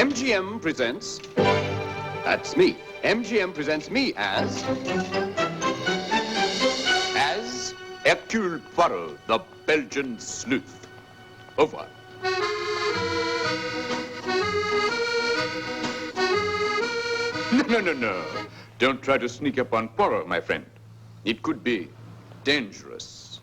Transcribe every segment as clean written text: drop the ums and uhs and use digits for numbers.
MGM presents... That's me. MGM presents me as Hercule Poirot, the Belgian sleuth. Au revoir. No. Don't try to sneak up on Poirot, my friend. It could be dangerous.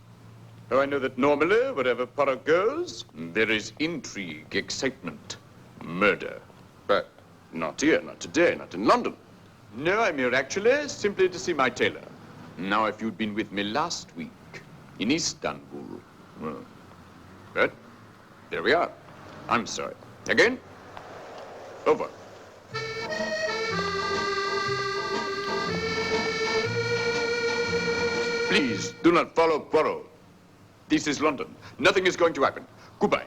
Oh, I know that normally, wherever Poirot goes, there is intrigue, excitement, murder. But not here, not today, not in London. No, I'm here actually simply to see my tailor. Now, if you'd been with me last week in Istanbul, well, but there we are. I'm sorry. Again, over. Please, do not follow Poirot. This is London. Nothing is going to happen. Goodbye.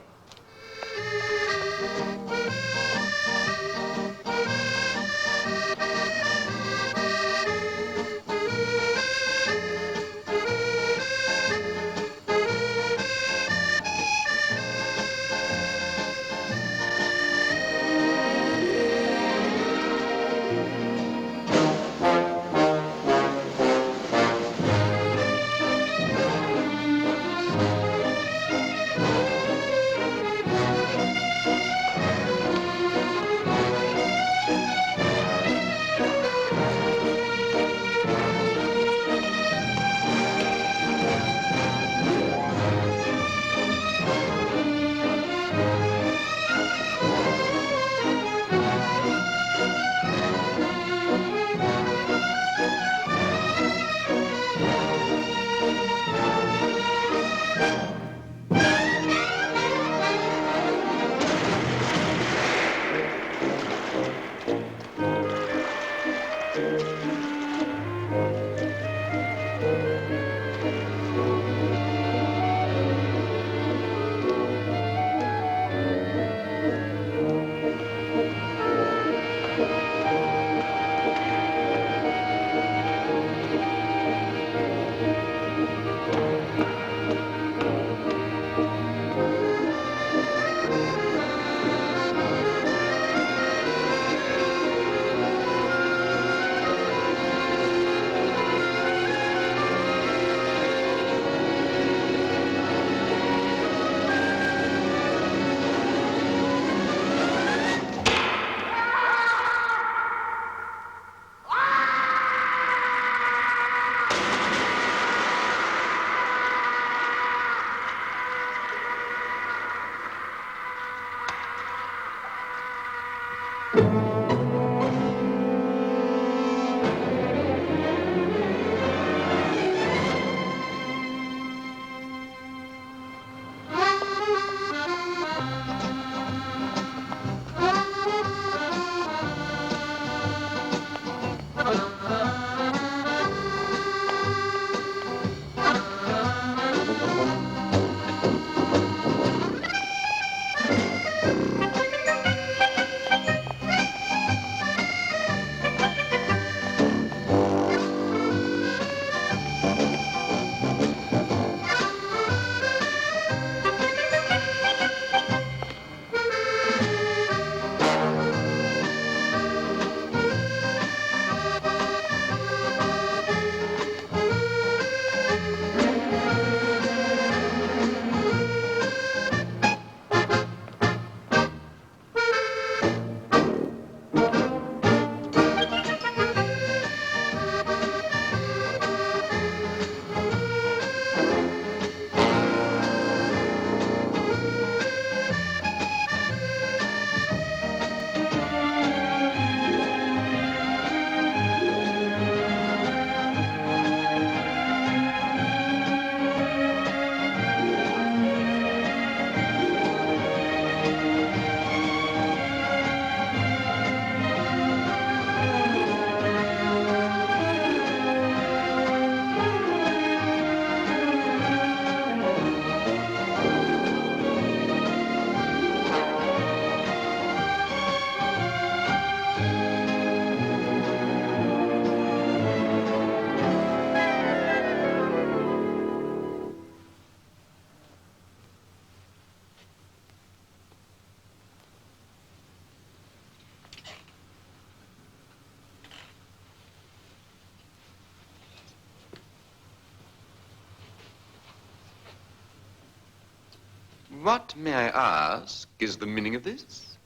What, may I ask, is the meaning of this?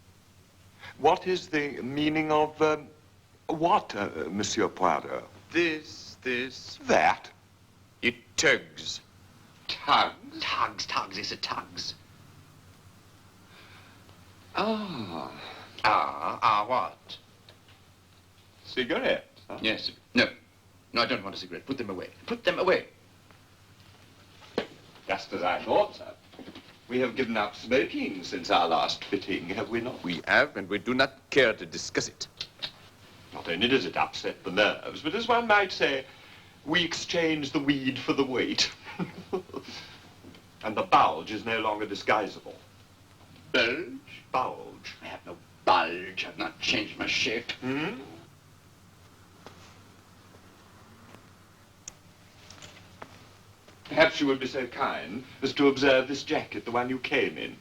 What is the meaning of, what, Monsieur Poirot? This. That? It tugs. Tugs? Tugs, is it tugs? What? Cigarette, huh? Yes. No, I don't want a cigarette. Put them away. Put them away. Just as I thought, sir. We have given up smoking since our last fitting, have we not? We have, and we do not care to discuss it. Not only does it upset the nerves, but as one might say, we exchange the weed for the weight. And the bulge is no longer disguisable. Bulge? Bulge. I have no bulge. I've not changed my shape. Hmm? Perhaps you would be so kind as to observe this jacket, the one you came in.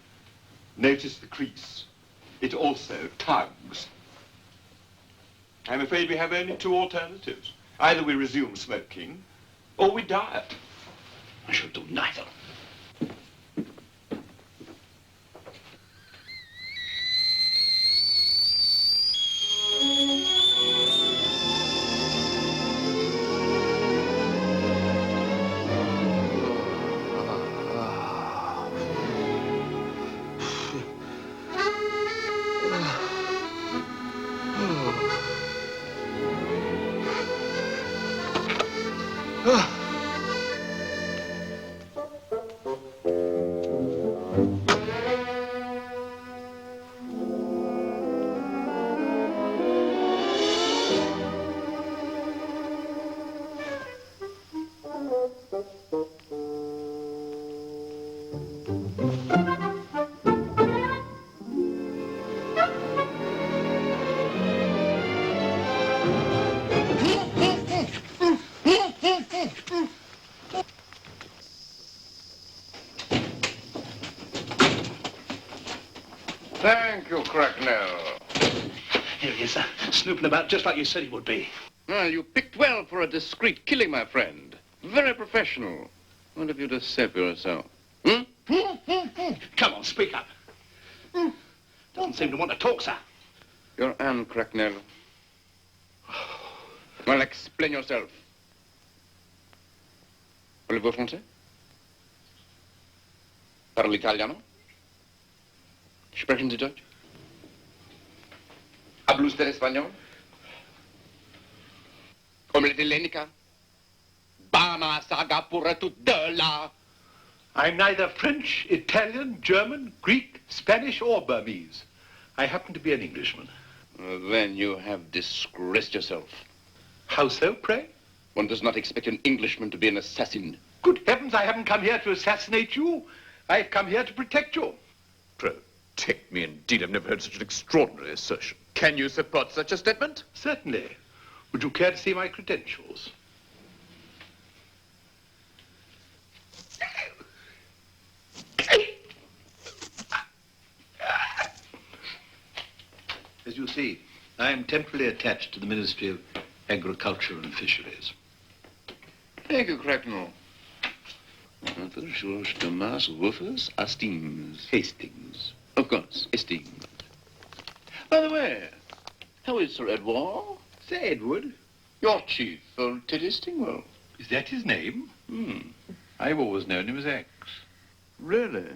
Notice the crease. It also tugs. I'm afraid we have only two alternatives. Either we resume smoking, or we diet. I shall do neither. Thank you, Cracknell. Here he is, sir. Snooping about just like you said he would be. Well, you picked well for a discreet killing, my friend. Very professional. What have you to say for yourself? Come on, speak up. Doesn't seem to want to talk, sir. Your Anne Cracknell. Well, explain yourself. Parlez-vous français? Parle italiano? Sprechen Sie Deutsch? Habla usted español? Omelette hellenica? Bana saga pura tutela. I'm neither French, Italian, German, Greek, Spanish, or Burmese. I happen to be an Englishman. Then you have disgraced yourself. How so, pray? One does not expect an Englishman to be an assassin. Good heavens, I haven't come here to assassinate you. I've come here to protect you. Protect me, indeed. I've never heard such an extraordinary assertion. Can you support such a statement? Certainly. Would you care to see my credentials? As you see, I am temporarily attached to the Ministry of Agriculture and Fisheries. Thank you, Cracknell. Arthur George Thomas Rufus Hastings. Hastings. Of course, Hastings. By the way, how is Sir Edward? Sir Edward? Your chief, old Teddy Stingwell. Is that his name? I've always known him as X. Really?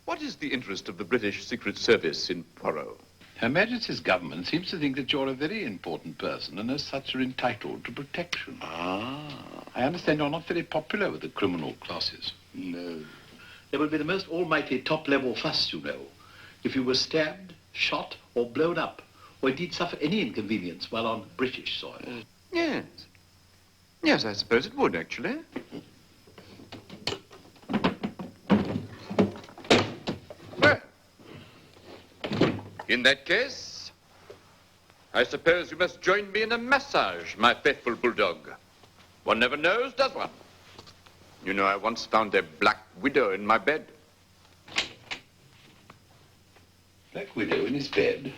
What is the interest of the British Secret Service in Poirot? Her Majesty's government seems to think that you're a very important person and as such are entitled to protection. Ah. I understand you're not very popular with the criminal classes. No. There would be the most almighty top-level fuss, you know, if you were stabbed, shot, or blown up, or indeed suffer any inconvenience while on British soil. Yes. Yes, I suppose it would, actually. Well, in that case, I suppose you must join me in a massage, my faithful bulldog. One never knows, does one? You know, I once found a black widow in my bed. Black Widow in his bed?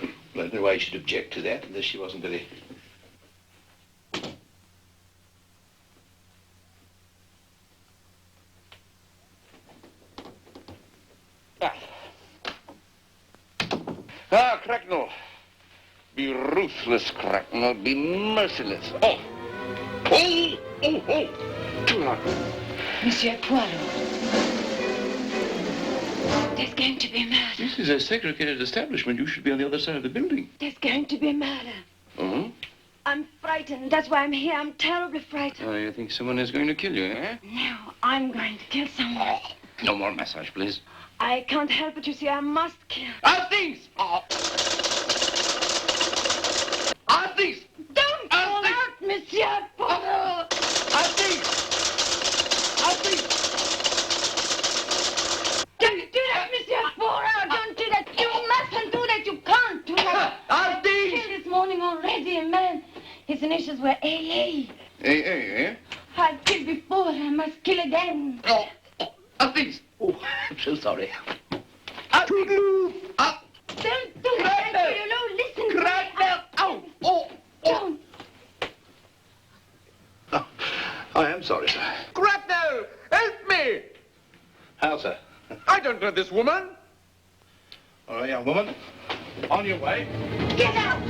Well, I don't know why you should object to that, unless she wasn't very... Cracknell. Be ruthless, Cracknell. Be merciless. Oh! Oh! Oh! Oh! Too loud. Monsieur Poirot. There's going to be a murder. This is a segregated establishment. You should be on the other side of the building. There's going to be a murder. Oh? I'm frightened. That's why I'm here. I'm terribly frightened. Oh, you think someone is going to kill you, eh? No, I'm going to kill someone. No more massage, please. I can't help it, you see. I must kill. Our things! Our things! Don't call out, Monsieur Poirot! Our things! Our things! Don't do that, Monsieur Poirot! Don't do that! You mustn't do that! You can't do that! Our things! Killed this morning already, a man. His initials were AA. Eh? I killed before. I must kill again. Oh, our things! Oh, I'm so sorry. Toodaloo! Don't do that, you know. Listen to me. Cracknell! Ow! Oh! Don't. Oh, I am sorry, sir. Cracknell! Help me! How, sir? I don't know this woman. All right, young woman. On your way. Get out!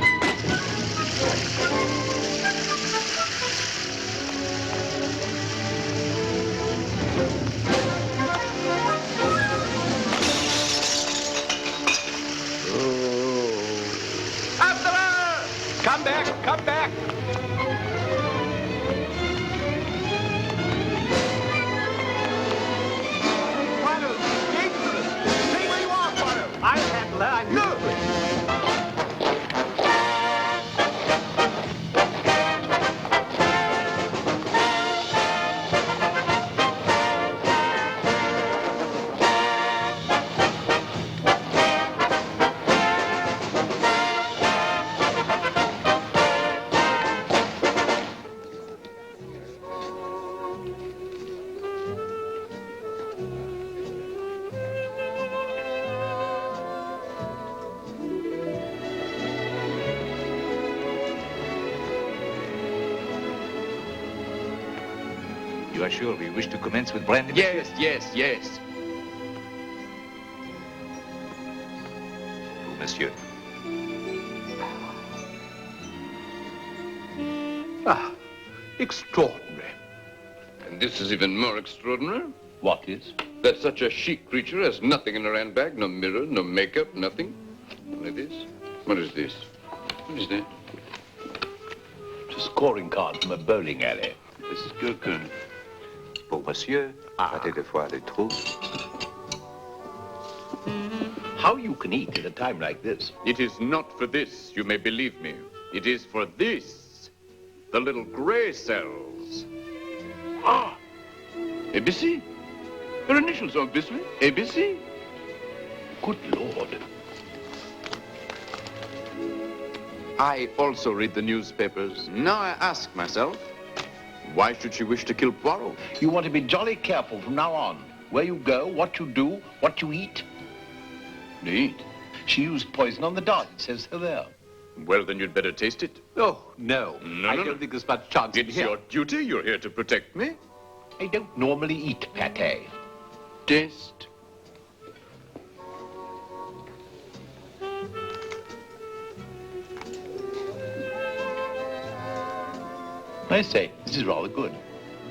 After her! Come back! Come back! Poirot, dangerous! Stay where you are, Poirot! I'll handle her. I know it. You are sure we wish to commence with brandy? Yes. Oh, monsieur. Ah, extraordinary. And this is even more extraordinary. What is? That such a chic creature has nothing in her handbag, no mirror, no makeup, nothing. Only this. What is this? What is that? It's a scoring card from a bowling alley. This is Gurkhan. Pour monsieur, pâté de foie de trou. How you can eat at a time like this? It is not for this, you may believe me. It is for this. The little gray cells. Ah! ABC? Her initials, obviously. ABC? Good Lord. I also read the newspapers. Now I ask myself, why should she wish to kill Poirot? You want to be jolly careful from now on. Where you go, what you do, what you eat. Eat? She used poison on the dog. It says so there. Well, then you'd better taste it. Oh, no. I No. don't think there's much chance in It's here. your duty. You're here to protect me. I don't normally eat pâté. Taste. I say, this is rather good.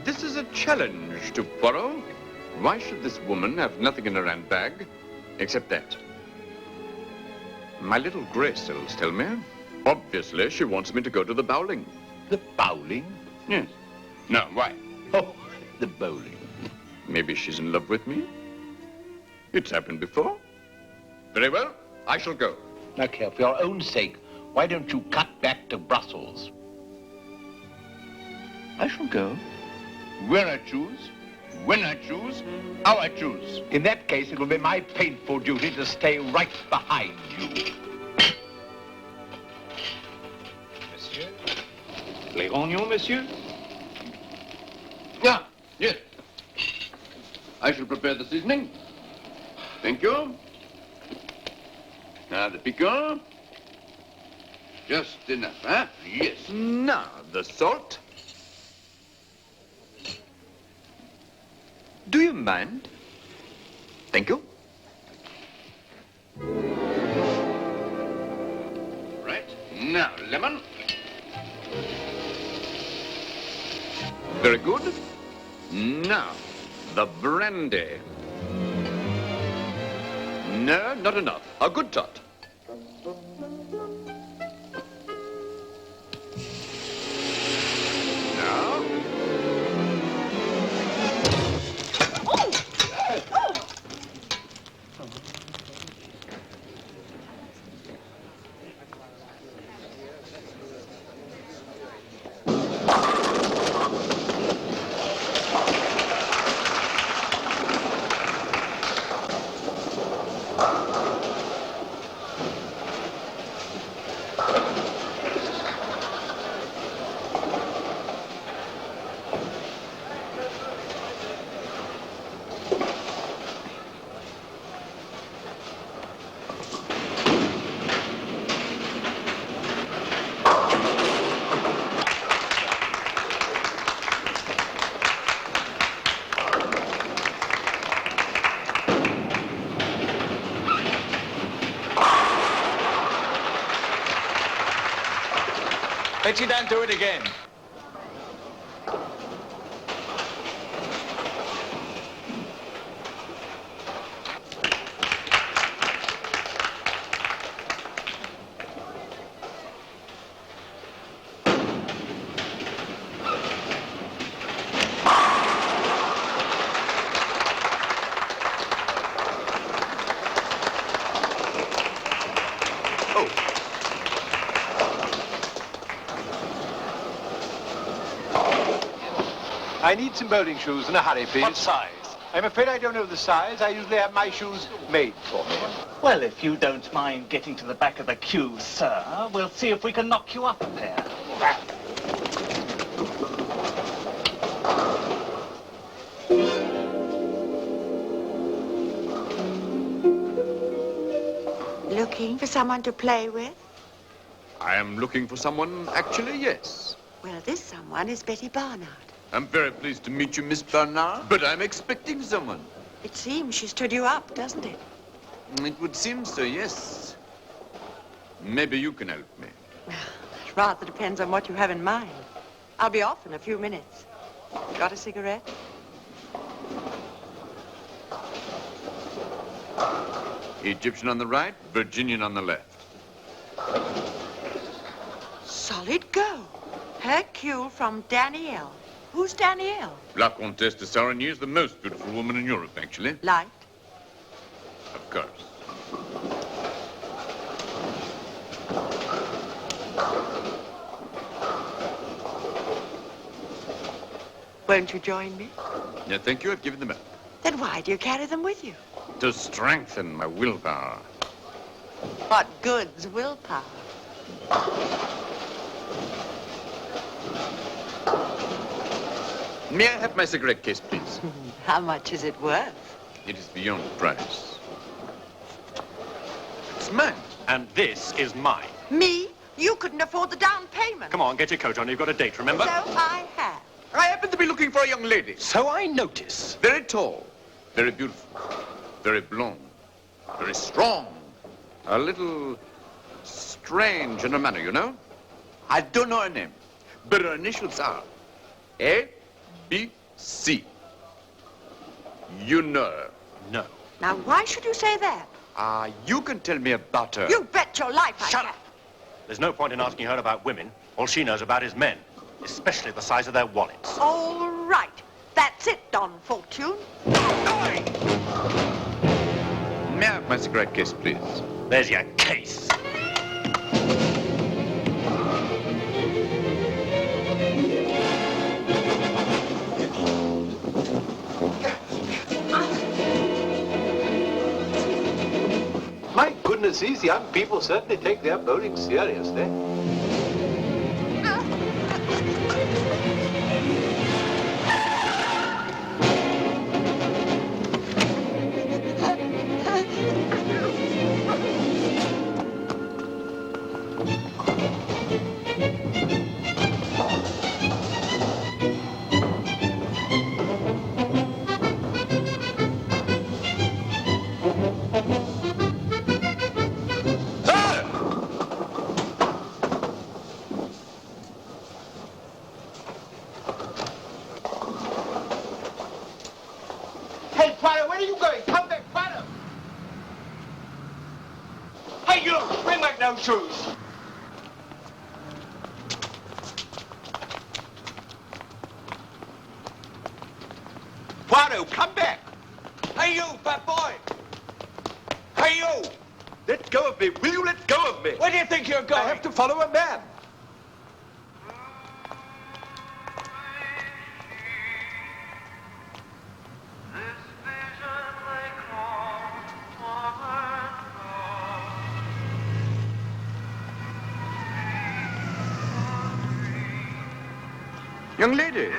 This is a challenge to Poirot. Why should this woman have nothing in her handbag except that? My little gray cells tell me. Obviously, she wants me to go to the bowling. The bowling? Yes. No, why? Oh, the bowling. Maybe she's in love with me. It's happened before. Very well, I shall go. Now, Care, for your own sake, why don't you cut back to Brussels? I shall go. Where I choose, when I choose, how I choose. In that case, it will be my painful duty to stay right behind you. Monsieur? Les rognons, monsieur? Yeah, yes. I shall prepare the seasoning. Thank you. Now the piquant. Just enough, huh? Yes. Now, the salt. Do you mind? Thank you. lemon. Very good. Now, the brandy. No, not enough. A good tot. Now. Bet you don't do it again. I need some bowling shoes in a hurry, please. What size? I'm afraid I don't know the size. I usually have my shoes made for me. Well, if you don't mind getting to the back of the queue, sir, we'll see if we can knock you up a pair. Looking for someone to play with? I am looking for someone, actually, yes. Well, this someone is Betty Barnard. I'm very pleased to meet you, Miss Barnard, but I'm expecting someone. It seems she stood you up, doesn't it? It would seem so, yes. Maybe you can help me. It rather depends on what you have in mind. I'll be off in a few minutes. Got a cigarette? Egyptian on the right, Virginian on the left. Solid go. Hercule from Danielle. Who's Danielle? La Comtesse de Sarigny is the most beautiful woman in Europe, actually. Light. Of course. Won't you join me? No, thank you. I've given them up. Then why do you carry them with you? To strengthen my willpower. What good's willpower? May I have my cigarette case, please? How much is it worth? It is beyond price. It's mine. And this is mine. Me? You couldn't afford the down payment. Come on, get your coat on. You've got a date, remember? So I have. I happen to be looking for a young lady. So I notice. Very tall, very beautiful, very blonde, very strong. A little strange in her manner, you know? I don't know her name, but her initials are A, B, C. You know her. No. Now, why should you say that? You can tell me about her. You bet your life I Shut can. up. There's no point in asking her about women. All she knows about is men, especially the size of their wallets. All right. That's it, Don Fortune. May I have my cigarette case, please? There's your case. My goodness, these young people certainly take their bowling seriously. where are you going? Come back, Poirot! Hey, you! Bring back those shoes! Poirot, come back! Hey, you, fat boy! Hey, you! Let go of me. Will you let go of me? Where do you think you're going? I have to follow a man. Young lady.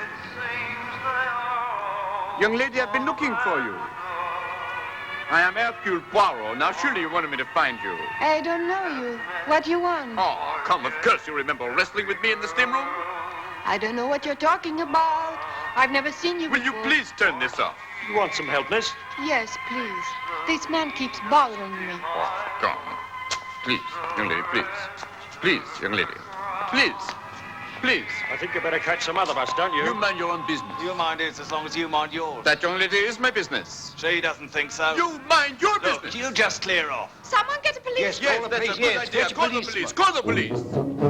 Young lady, I've been looking for you. I am Hercule Poirot. Now, surely you wanted me to find you. I don't know you. What do you want? Oh, come, of course you remember wrestling with me in the steam room. I don't know what you're talking about. I've never seen you Will you before. please turn this off? You want some help, miss? Yes, please. This man keeps bothering me. Oh, come. Please, young lady, please. Please, young lady. Please. Please. I think you better catch some other bus, don't you? You mind your own business. You mind his as long as you mind yours. That young lady is my business. She doesn't think so. You mind your Look, business. you just clear off. Someone get a police. Yes, that's a good idea. Call the police. Call the police.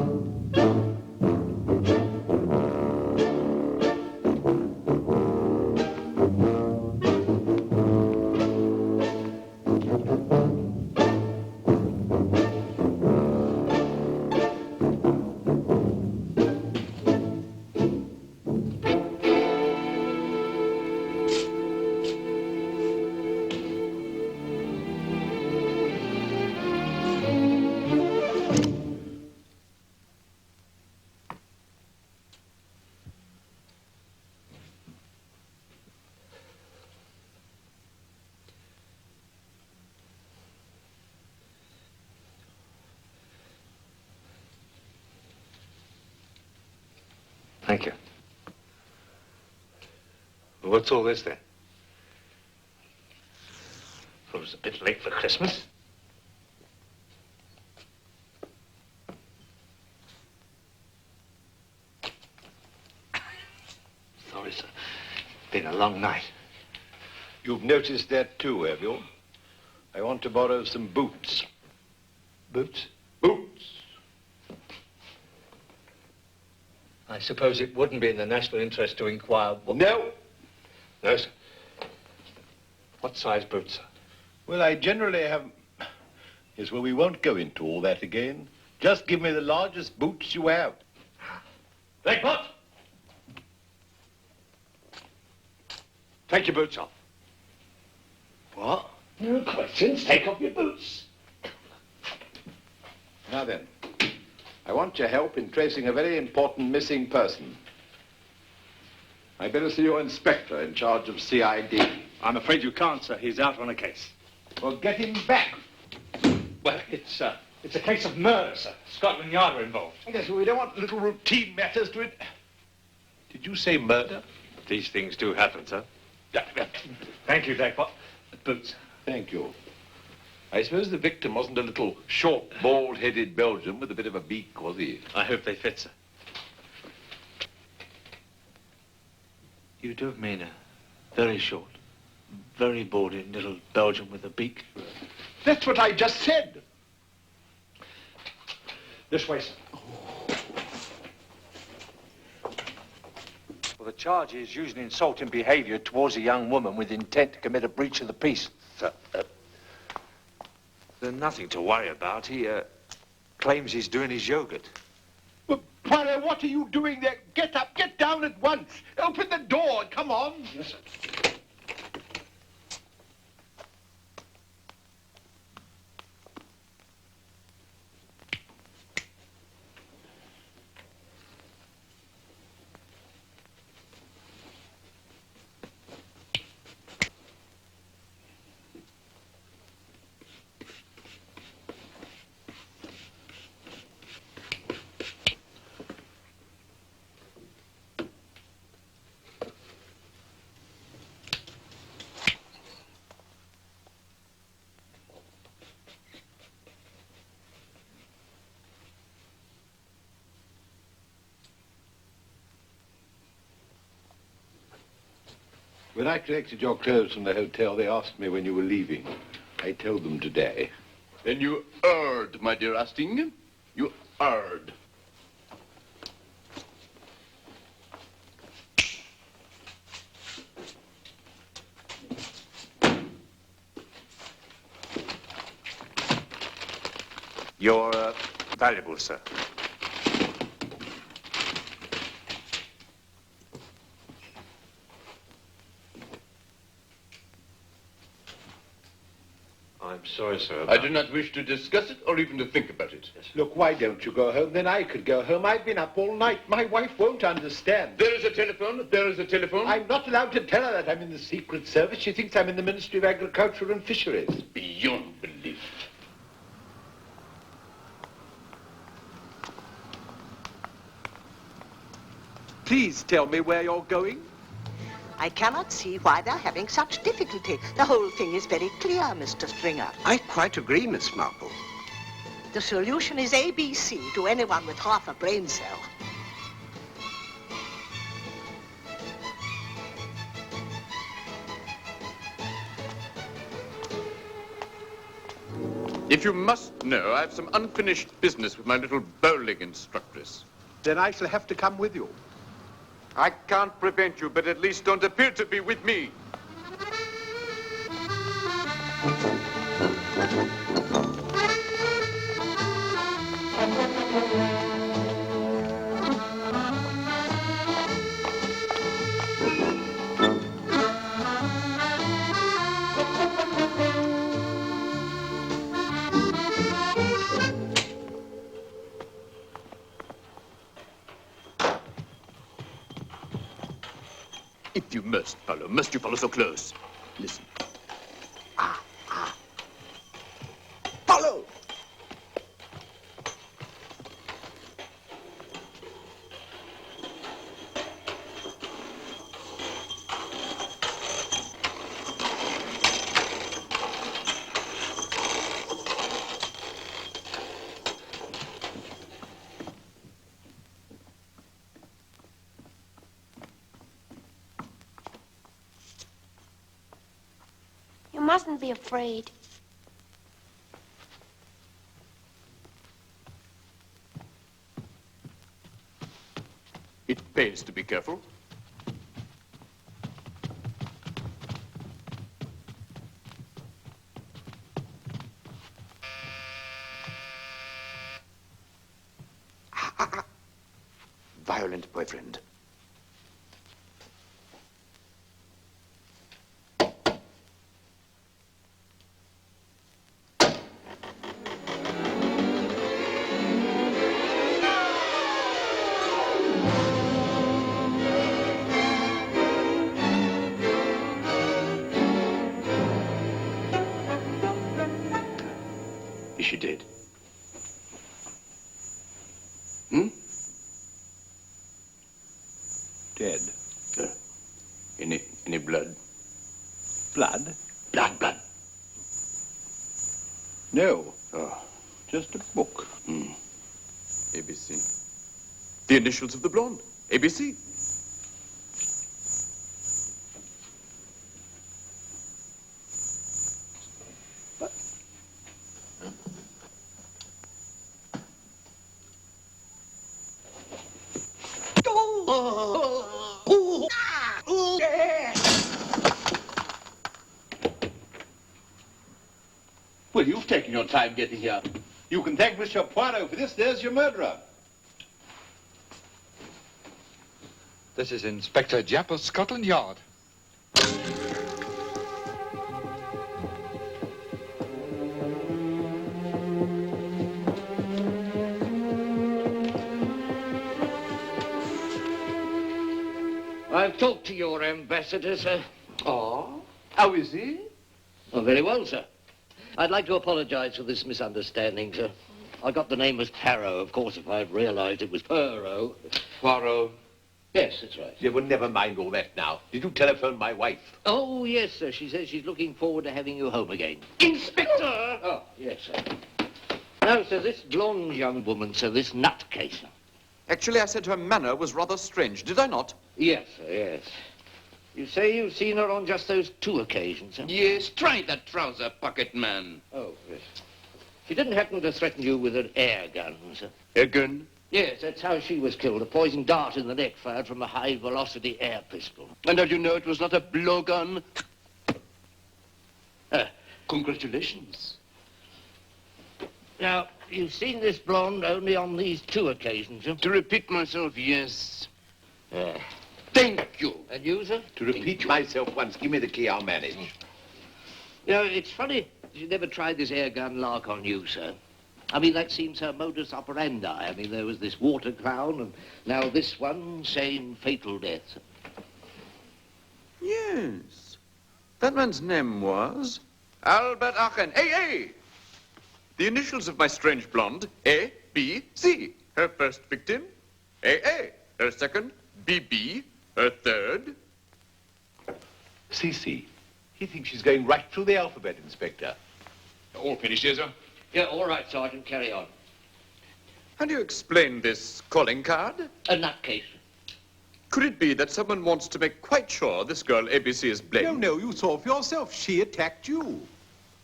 Thank you. What's all this, then? Thought it was a bit late for Christmas. Sorry, sir. Been a long night. You've noticed that too, have you? I want to borrow some boots. Boots? Boots. I suppose it wouldn't be in the national interest to inquire what... No. No, sir. What size boots, sir? Well, I generally have... Yes, well, we won't go into all that again. Just give me the largest boots you have. Blackpot! Take your boots off. What? No questions. Take off your boots. Now then, I want your help in tracing a very important missing person. I better see your inspector in charge of CID. I'm afraid you can't, sir. He's out on a case. Well, get him back. Well, it's a case of murder, sir. Scotland Yard are involved. Yes, well, we don't want little routine matters to it. Did you say murder? These things do happen, sir. Thank you, Blackpot. Boots. Thank you. I suppose the victim wasn't a little short, bald-headed Belgian with a bit of a beak, was he? I hope they fit, sir. You do mean a very short, very bald-headed little Belgian with a beak? That's what I just said. This way, sir. Well, the charge is using insulting behaviour towards a young woman with intent to commit a breach of the peace. Sir, there's nothing to worry about. He claims he's doing his yogurt. But, Poirot, what are you doing there? Get up, get down at once. Open the door, come on. Yes, sir. When I collected your clothes from the hotel, they asked me when you were leaving. I told them today. Then you erred, my dear Asting. You erred. You're valuable, sir. I'm sorry, sir. I do not wish to discuss it or even to think about it. Look, why don't you go home? Then I could go home. I've been up all night. My wife won't understand. There is a telephone. There is a telephone. I'm not allowed to tell her that I'm in the Secret Service. She thinks I'm in the Ministry of Agriculture and Fisheries. Beyond belief. Please tell me where you're going. I cannot see why they're having such difficulty. The whole thing is very clear, Mr. Stringer. I quite agree, Miss Marple. The solution is ABC to anyone with half a brain cell. If you must know, I have some unfinished business with my little bowling instructress. Then I shall have to come with you. I can't prevent you, but at least don't appear to be with me. If you must you follow so close? Listen. Follow! You mustn't be afraid. It pays to be careful. Violent boyfriend. Is she dead? Dead. Any blood? Blood? Blood. No. Oh. Just a book. ABC. The initials of the blonde. ABC. Well, you've taken your time getting here. You can thank Monsieur Poirot for this. There's your murderer. This is Inspector Japp of Scotland Yard. I've talked to your ambassador, sir. Oh? How is he? Oh, very well, sir. I'd like to apologize for this misunderstanding, sir. I got the name as Harrow. Of course, if I'd realized it was Poirot. Poirot? Yes, that's right. Yeah, well, never mind all that now. Did you telephone my wife? Oh, yes, sir. She says she's looking forward to having you home again. Inspector! Oh, yes, sir. No, sir, this blonde young woman, sir, this nutcase. Actually, I said her manner was rather strange, did I not? Yes, sir, yes. You say you've seen her on just those 2 occasions, sir? Yes, try that trouser pocket, man. Oh, yes. She didn't happen to threaten you with an air gun, sir? Air gun? Yes, that's how she was killed. A poison dart in the neck fired from a high-velocity air pistol. And how do you know it was not a blowgun? Congratulations. Now, you've seen this blonde only on these 2 occasions, sir? To repeat myself, yes. Thank you. And you, sir? To repeat myself once, give me the key, I'll manage. You know, it's funny she never tried this air gun lark on you, sir. I mean, that seems her modus operandi. I mean, there was this water clown, and now this one, same fatal death. Yes. That man's name was Albert Aachen. A. The initials of my strange blonde, A, B, C. Her first victim, A. Her second, BB. Her third... CC. He thinks she's going right through the alphabet, Inspector. All finished, yes, sir? Yeah, all right, Sergeant, carry on. How do you explain this calling card? A nutcase. Could it be that someone wants to make quite sure this girl ABC is blamed? No, you saw for yourself. She attacked you.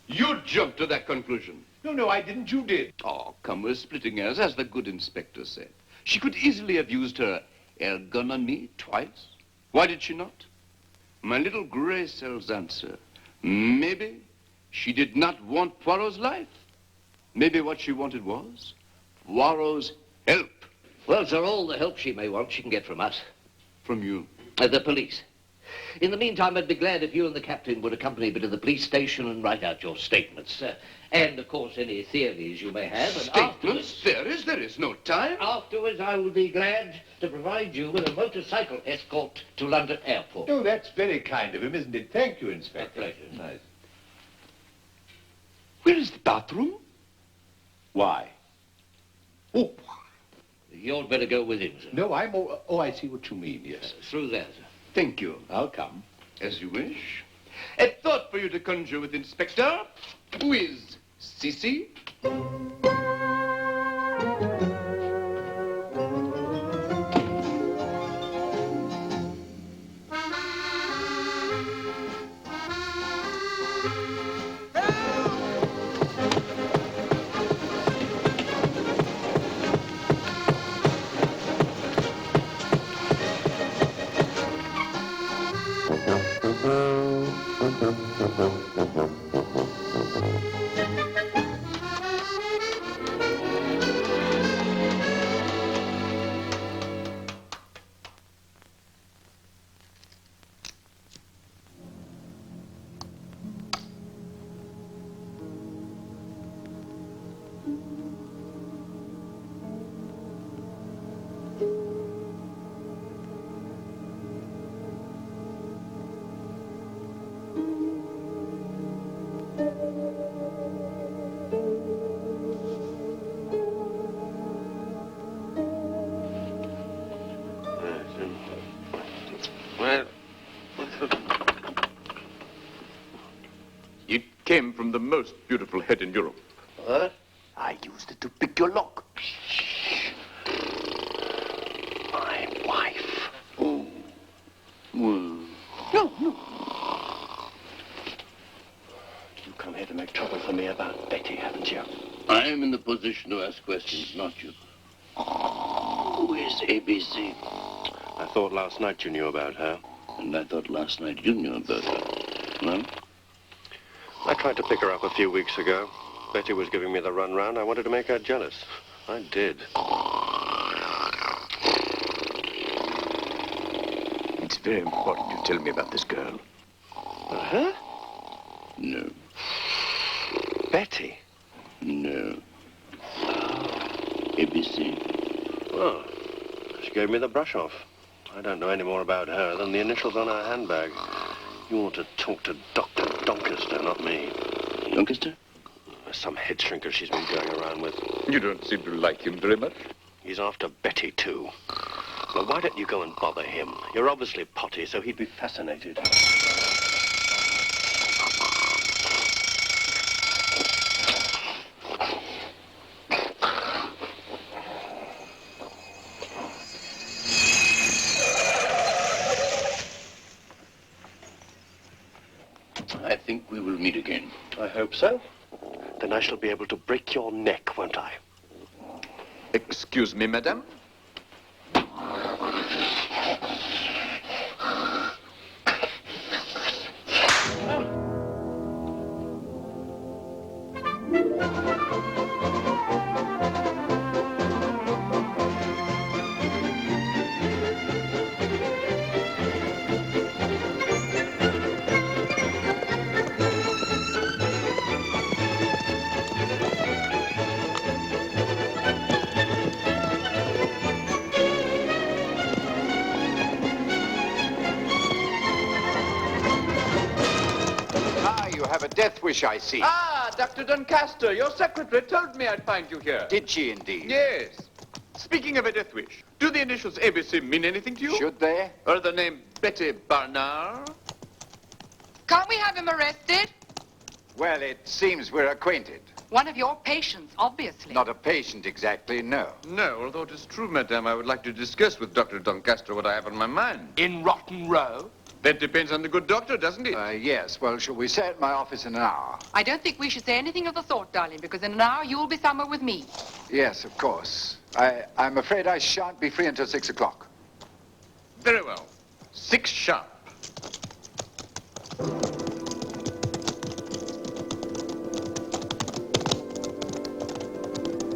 You jumped to that conclusion. No, I didn't. You did. Oh, come, we're splitting hairs, as the good inspector said. She could easily have used her air gun on me twice. Why did she not? My little gray cell's answer. Maybe she did not want Poirot's life. Maybe what she wanted was Poirot's help. Well, sir, all the help she may want, she can get from us. From you? The police. In the meantime, I'd be glad if you and the captain would accompany me to the police station and write out your statements. And, of course, any theories you may have. And Statements? There is no time. Afterwards, I will be glad to provide you with a motorcycle escort to London Airport. Oh, that's very kind of him, isn't it? Thank you, Inspector. My pleasure. Nice. Where is the bathroom? Why? Oh, You'd better go with him, sir. no, I'm all... Oh, I see what you mean, yes. Through there, sir. Thank you. I'll come. As you wish. A thought for you to conjure with, Inspector. Who is Sissy? Well, it came from the most beautiful head in Europe. What? I used it to pick your lock. My wife. Oh. Well. No. You come here to make trouble for me about Betty, haven't you? I am in the position to ask questions, not you. Who is ABC? I thought last night you knew about her. And I thought last night you knew about her. Well? I tried to pick her up a few weeks ago. Betty was giving me the runaround. I wanted to make her jealous. I did. It's very important you tell me about this girl. Huh? No. Betty? No. ABC. Oh, she gave me the brush off. I don't know any more about her than the initials on her handbag. You want to talk to Dr. Doncaster, not me. Doncaster? Some head shrinker she's been going around with. You don't seem to like him very much. He's after Betty, too. Well, why don't you go and bother him? You're obviously potty, so he'd be fascinated. I think we will meet again. I hope so. Then I shall be able to break your neck, won't I? Excuse me, madame. You have a death wish, I see. Ah, Dr. Doncaster, your secretary told me I'd find you here. Did she indeed? Yes. Speaking of a death wish, do the initials ABC mean anything to you? Should they? Or the name Betty Barnard? Can't we have him arrested? Well, it seems we're acquainted. One of your patients, obviously. Not a patient exactly, no. No, although it is true, madame, I would like to discuss with Dr. Doncaster what I have on my mind. In Rotten Row? That depends on the good doctor, doesn't it? Yes. Well, shall we say at my office in an hour? I don't think we should say anything of the sort, darling, because in an hour you'll be somewhere with me. Yes, of course. I'm afraid I shan't be free until 6 o'clock. Very well. 6 sharp.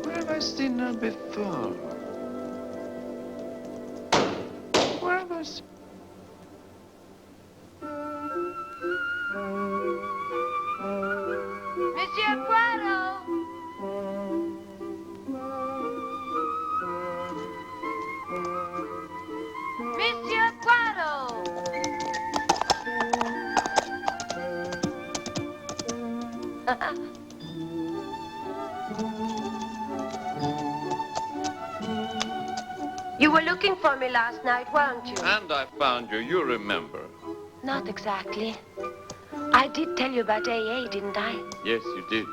Where have I seen her before? Where have I seen... Monsieur Poirot! Monsieur Poirot! You were looking for me last night, weren't you? And I found you, you remember. Not exactly. I did tell you about AA, didn't I? Yes, you did.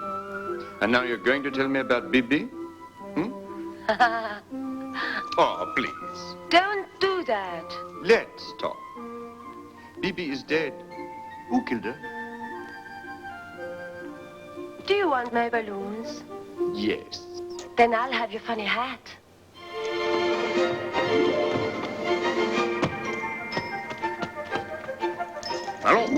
And now you're going to tell me about Bibi? Oh, please. Don't do that. Let's talk. Bibi is dead. Who killed her? Do you want my balloons? Yes. Then I'll have your funny hat. Allons.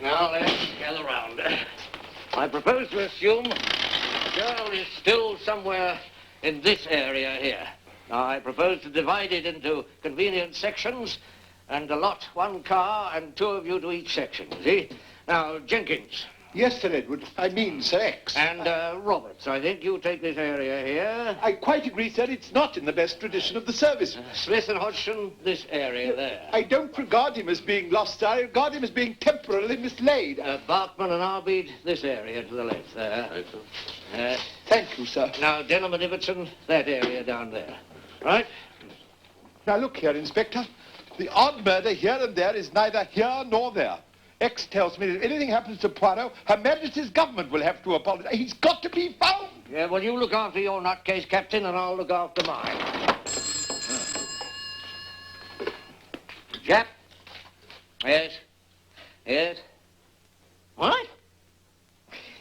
Now let's gather round. I propose to assume the girl is still somewhere in this area here. Now I propose to divide it into convenient sections and allot 1 car and 2 of you to each section, see? Now, Jenkins. Yes, Sir Edward. I mean, Sir X. And Roberts, I think you take this area here. I quite agree, sir. It's not in the best tradition of the service. Smith and Hodgson, this area there. I don't regard him as being lost, sir. I regard him as being temporarily mislaid. Barkman and Arbeed, this area to the left there. Thank you, sir. Now, Denham and Ibbotson, that area down there. Right? Now, look here, Inspector. The odd murder here and there is neither here nor there. X tells me that if anything happens to Poirot, Her Majesty's government will have to apologize. He's got to be found. Yeah, well, you look after your nutcase, Captain, and I'll look after mine. Jap? Yes? Yes? What?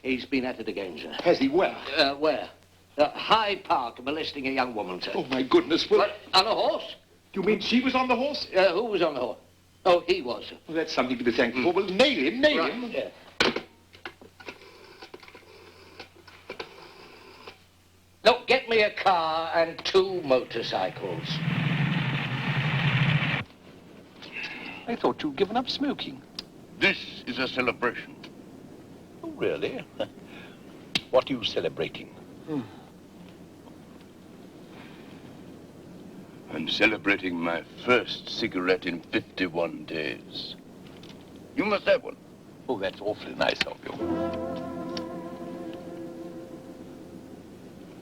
He's been at it again, sir. Has he? Where? Where? Hyde Park, molesting a young woman, sir. Oh, my goodness. Well, What, on a horse? You mean she was on the horse? Who was on the horse? Oh, he was, sir. Well, that's something to be thankful for. Well, nail him, nail him. Yeah. get me a car and 2 motorcycles. I thought you'd given up smoking. This is a celebration. Oh, really? What are you celebrating? I'm celebrating my first cigarette in 51 days. You must have one. Oh, that's awfully nice of you.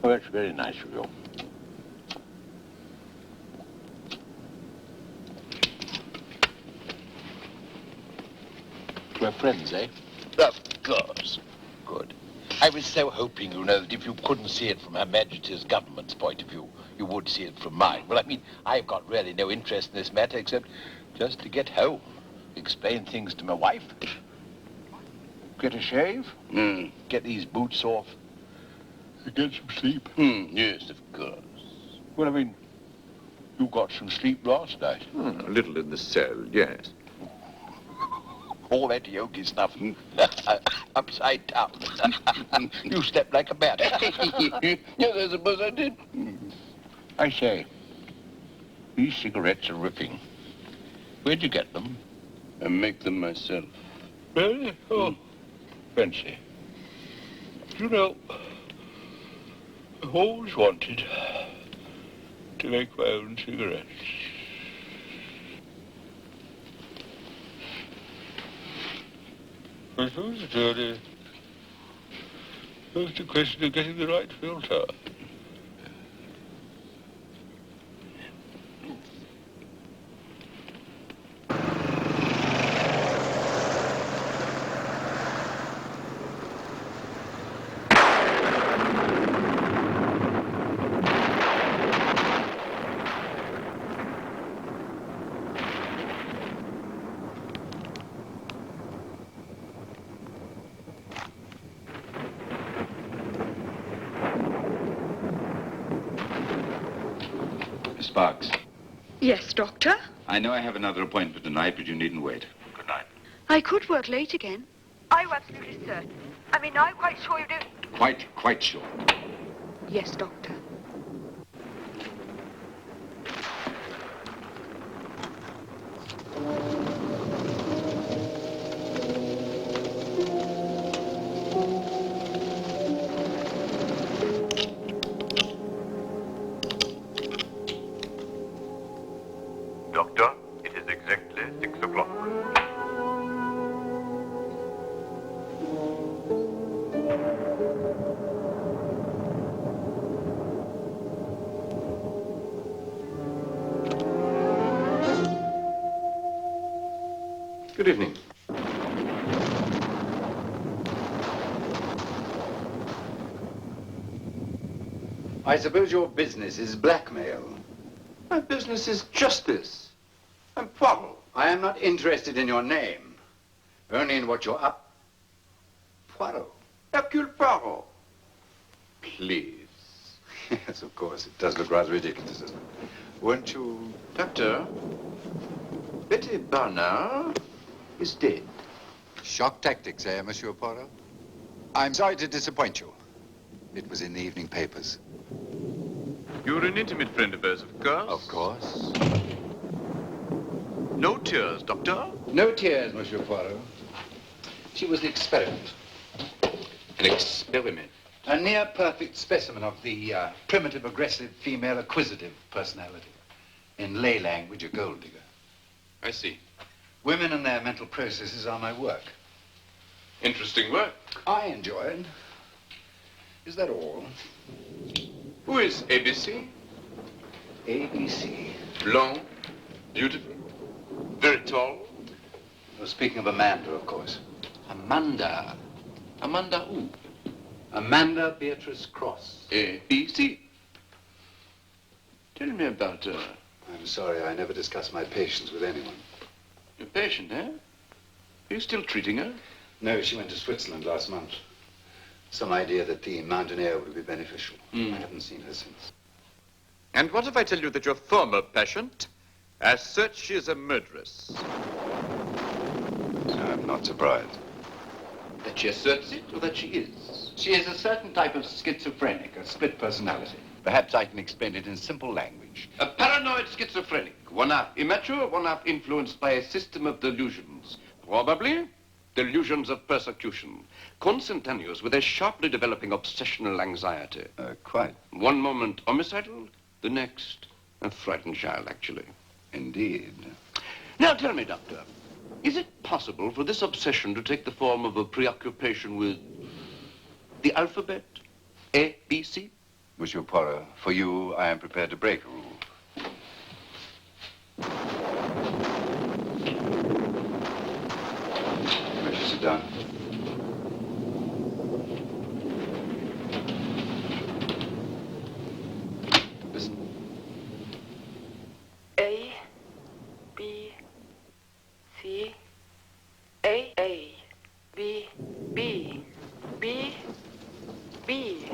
Oh, that's very nice of you. We're friends, eh? Of course. Good. I was so hoping, you know, that if you couldn't see it from Her Majesty's government's point of view, you would see it from mine. Well, I mean, I've got really no interest in this matter except just to get home, explain things to my wife, get a shave, get these boots off, and get some sleep. Yes, of course. Well, I mean, you got some sleep last night. A little in the cell, yes. All that yogi stuff upside down. You slept like a bat. Yes, I suppose I did. I say, these cigarettes are ripping. Where'd you get them? I make them myself. Really? Oh, fancy. You know, I've always wanted to make my own cigarettes. I suppose it's a question of getting the right filter. Sparks. Yes, Doctor? I know I have another appointment tonight, but you needn't wait. Good night. I could work late again. Are you absolutely certain? I mean, are you quite sure you do? Quite sure. Yes, Doctor. Doctor, it is exactly 6 o'clock. Good evening. I suppose your business is blackmail. My business is justice. I'm Poirot. I am not interested in your name, only in what you're up. Poirot. Hercule Poirot. Please. Yes, of course. It does look rather ridiculous, doesn't it? Weren't you... Doctor, Betty Barnard is dead. Shock tactics, eh, Monsieur Poirot? I'm sorry to disappoint you. It was in the evening papers. You're an intimate friend of hers, of course? Of course. No tears, Doctor? No tears, Monsieur Poirot. She was an experiment. An experiment? A near-perfect specimen of the primitive, aggressive, female, acquisitive personality. In lay language, a gold digger. I see. Women and their mental processes are my work. Interesting work. I enjoy it. Is that all? Who is ABC? ABC. Blonde, beautiful, very tall. You're speaking of Amanda, of course. Amanda. Amanda who? Amanda Beatrice Cross. ABC. Tell me about her. I'm sorry, I never discuss my patients with anyone. Your patient, eh? Are you still treating her? No, she went to Switzerland last month. Some idea that the mountain air would be beneficial. I haven't seen her since. And what if I tell you that your former patient, as such, she is a murderess? I'm not surprised. That she asserts it or that she is? She is a certain type of schizophrenic, a split personality. Perhaps I can explain it in simple language. A paranoid schizophrenic, one half immature, one half influenced by a system of delusions. Probably delusions of persecution, contemporaneous with a sharply developing obsessional anxiety. Quite. One moment homicidal, the next a frightened child, actually. Indeed. Now tell me, Doctor, is it possible for this obsession to take the form of a preoccupation with the alphabet? A, B, C? Monsieur Poirot, for you, I am prepared to break a rule. Where should sit down? Listen. A, B, C, A, B, B, B, B,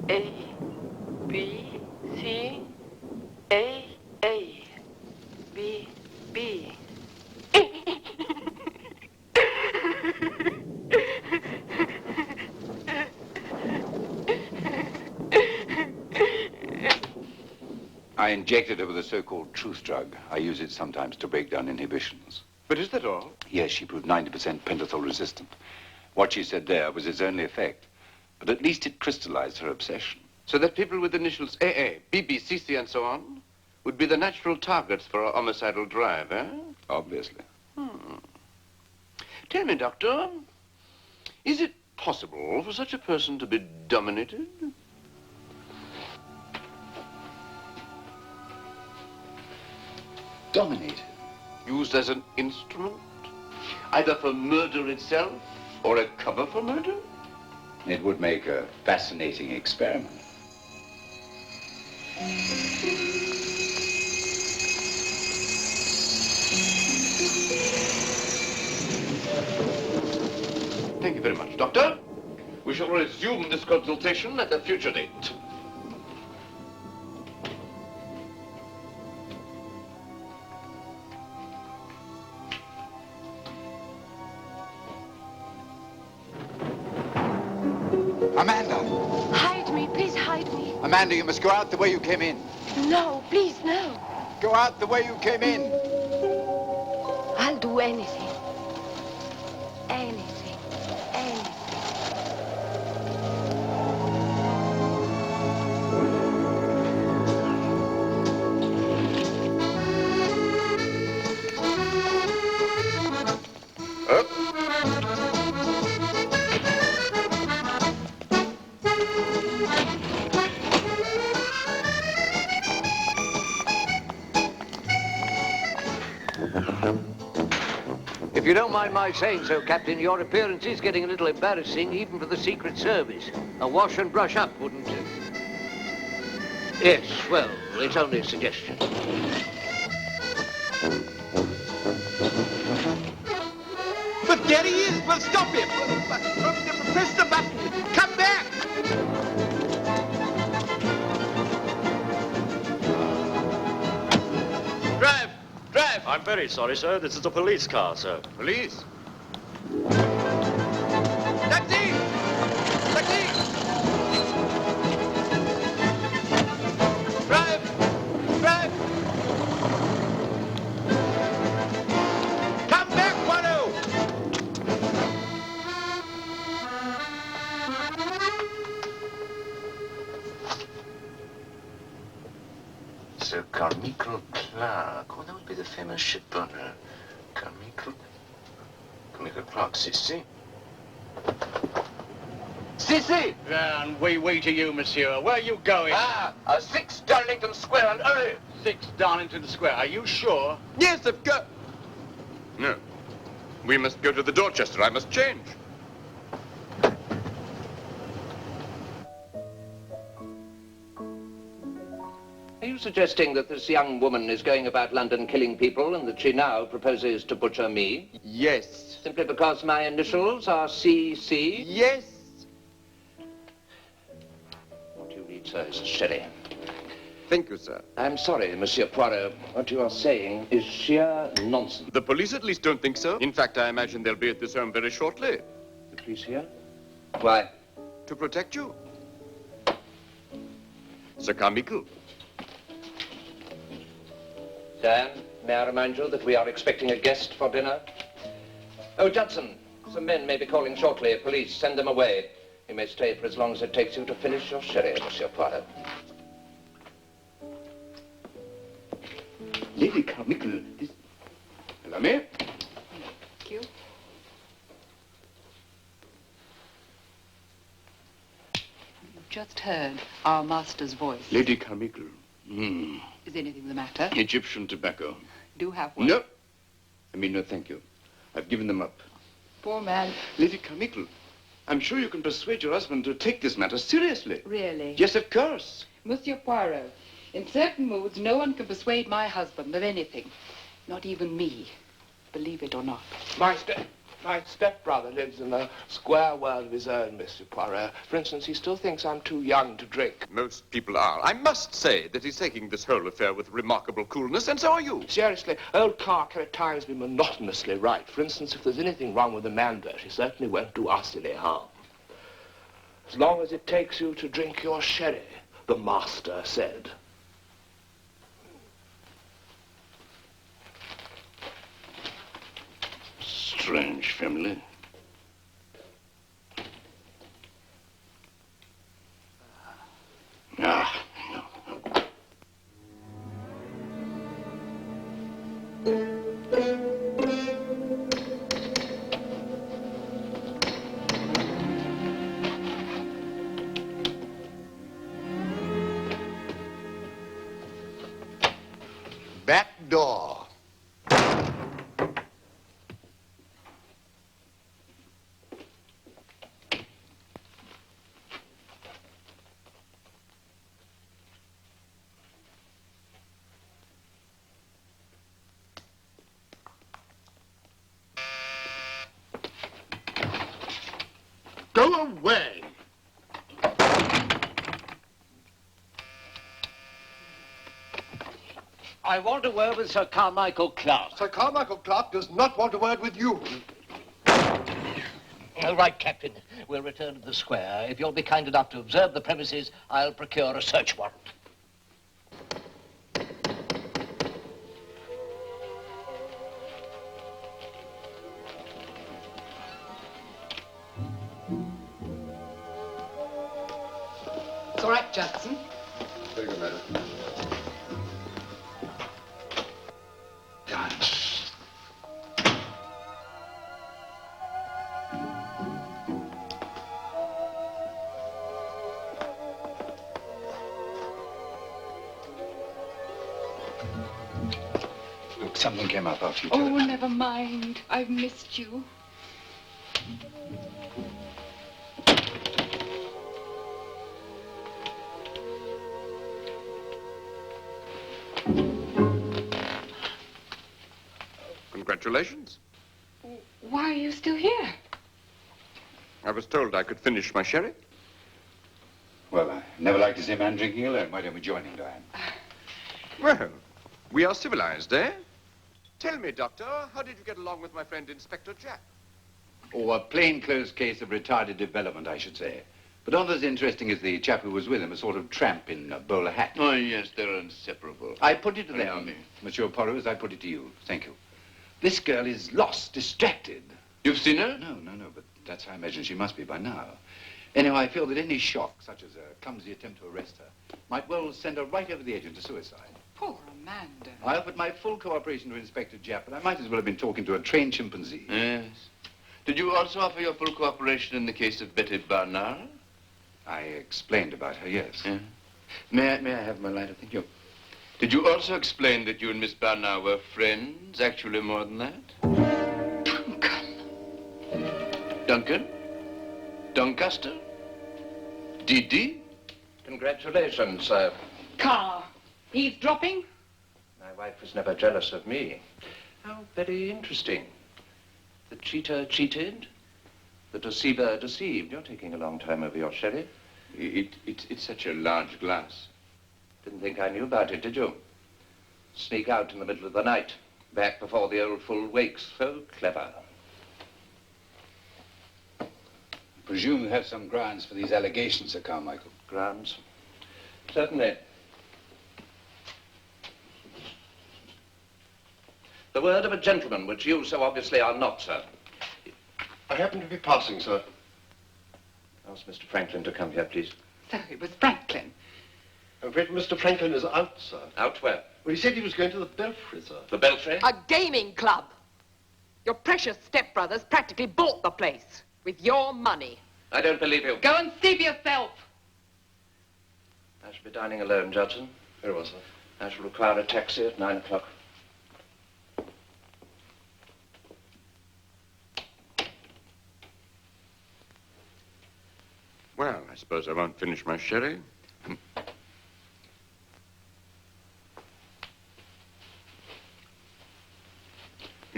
A, B, C, A, B, B. I injected her with a so-called truth drug. I use it sometimes to break down inhibitions. But is that all? Yes, she proved 90% pentothal resistant. What she said there was its only effect. But at least it crystallized her obsession. So that people with initials AA, BB, CC, and so on would be the natural targets for a homicidal drive, eh? Obviously. Tell me, Doctor, is it possible for such a person to be dominated? Dominated? Used as an instrument? Either for murder itself or a cover for murder? It would make a fascinating experiment. Thank you very much, Doctor. We shall resume this consultation at a future date. Amanda! Hide me, please hide me. Amanda, you must go out the way you came in. No, please, no. Go out the way you came in. I'll do anything. Anything. Anything. If you don't mind my saying so, Captain, your appearance is getting a little embarrassing, even for the Secret Service. A wash and brush up, wouldn't it? Yes, well, it's only a suggestion. But there he is. Well, stop him. Press the button. Come back. Drive! Drive! I'm very sorry, sir. This is a police car, sir. Police? Taxi! Taxi! Drive! Drive! Come back, Poirot! Sir Carmichael Clark. Oh, that would be the famous shipowner. Carmichael Clark, Sissi. Sissy! And we to you, monsieur. Where are you going? 6 Darlington Square, and hurry! 6 Darlington Square. Are you sure? Yes, of course. No. We must go to the Dorchester. I must change. Are you suggesting that this young woman is going about London killing people and that she now proposes to butcher me? Yes. Simply because my initials are CC? Yes. What you need, sir, is a sherry. Thank you, sir. I'm sorry, Monsieur Poirot. What you are saying is sheer nonsense. The police at least don't think so. In fact, I imagine they'll be at this home very shortly. The police here? Why, to protect you. Sir Carmichael. Dan, may I remind you that we are expecting a guest for dinner? Oh, Judson, some men may be calling shortly. Police, send them away. You may stay for as long as it takes you to finish your sherry, Monsieur Poirot. Lady Carmichael, this... Allow me. Thank you. You've just heard our master's voice. Lady Carmichael. Is anything the matter? Egyptian tobacco. Do have one. No. I mean, no, thank you. I've given them up. Poor man. Lady Carmichael, I'm sure you can persuade your husband to take this matter seriously. Really? Yes, of course. Monsieur Poirot, in certain moods, no one can persuade my husband of anything. Not even me. Believe it or not. My stepbrother lives in a square world of his own, Mr. Poirot. For instance, he still thinks I'm too young to drink. Most people are. I must say that he's taking this whole affair with remarkable coolness, and so are you. Seriously, old Carr can at times be monotonously right. For instance, if there's anything wrong with the man boat, he certainly won't do us any harm. As long as it takes you to drink your sherry, the master said. Strange family. Ah, no. Back door. Go away. I want a word with Sir Carmichael Clark. Sir Carmichael Clark does not want a word with you. All right, Captain. We'll return to the square. If you'll be kind enough to observe the premises, I'll procure a search warrant. It's all right, Judson. Very good, madam. Look, something came up after you. Oh, never mind. I've missed you. Congratulations. Why are you still here? I was told I could finish my sherry. Well, I never like to see a man drinking alone. Why don't we join him, Diane? Well, we are civilized, eh? Tell me, Doctor, how did you get along with my friend Inspector Jack? Oh, a plainclothes case of retarded development, I should say. But not as interesting as the chap who was with him, a sort of tramp in a bowler hat. Oh, yes, they're inseparable. I put it to them, Monsieur Poirot, as I put it to you. Thank you. This girl is lost, distracted. You've seen her? No, but that's how I imagine she must be by now. Anyhow, I feel that any shock, such as a clumsy attempt to arrest her, might well send her right over the edge into suicide. Poor Amanda. I offered my full cooperation to Inspector Japp, but I might as well have been talking to a trained chimpanzee. Yes. Did you also offer your full cooperation in the case of Betty Barnard? I explained about her, yes. Yeah. May I have my lighter? Thank you. Did you also explain that you and Miss Barnard were friends? Actually, more than that? Duncan? Doncaster? Didi? Congratulations, sir. Carr, eavesdropping? My wife was never jealous of me. How very interesting. The cheater cheated, the deceiver deceived. You're taking a long time over your sherry. It's such a large glass. Didn't think I knew about it, did you? Sneak out in the middle of the night, back before the old fool wakes. So clever. Presume you have some grounds for these allegations, Sir Carmichael. Grounds? Certainly. The word of a gentleman, which you so obviously are not, sir. I happen to be passing, sir. Ask Mr. Franklin to come here, please. So it was Franklin. I'm afraid Mr. Franklin is out, sir. Out where? Well, he said he was going to the Belfry, sir. The Belfry? A gaming club. Your precious stepbrothers practically bought the place with your money. I don't believe you. Go and see for yourself. I shall be dining alone, Judson. Very well, sir. I shall require a taxi at 9 o'clock. Well, I suppose I won't finish my sherry. Will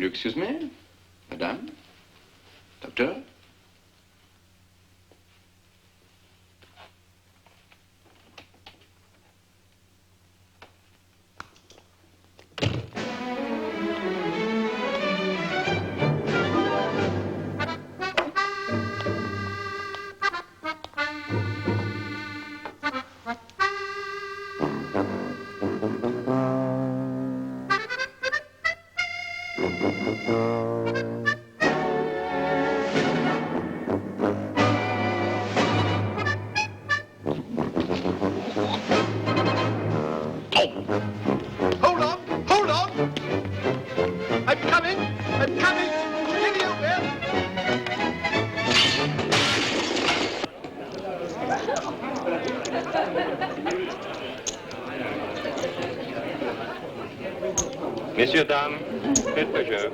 you excuse me, madame? Doctor? Hold on! Hold on! I'm coming! I'm coming! Steady over there! Messieurs, dames, faites le jeu.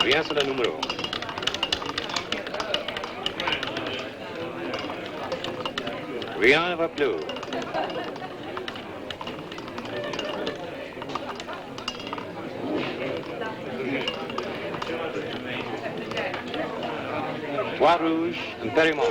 Rien sur le numéro. Rien ne va plus. Bois rouge and Périmont.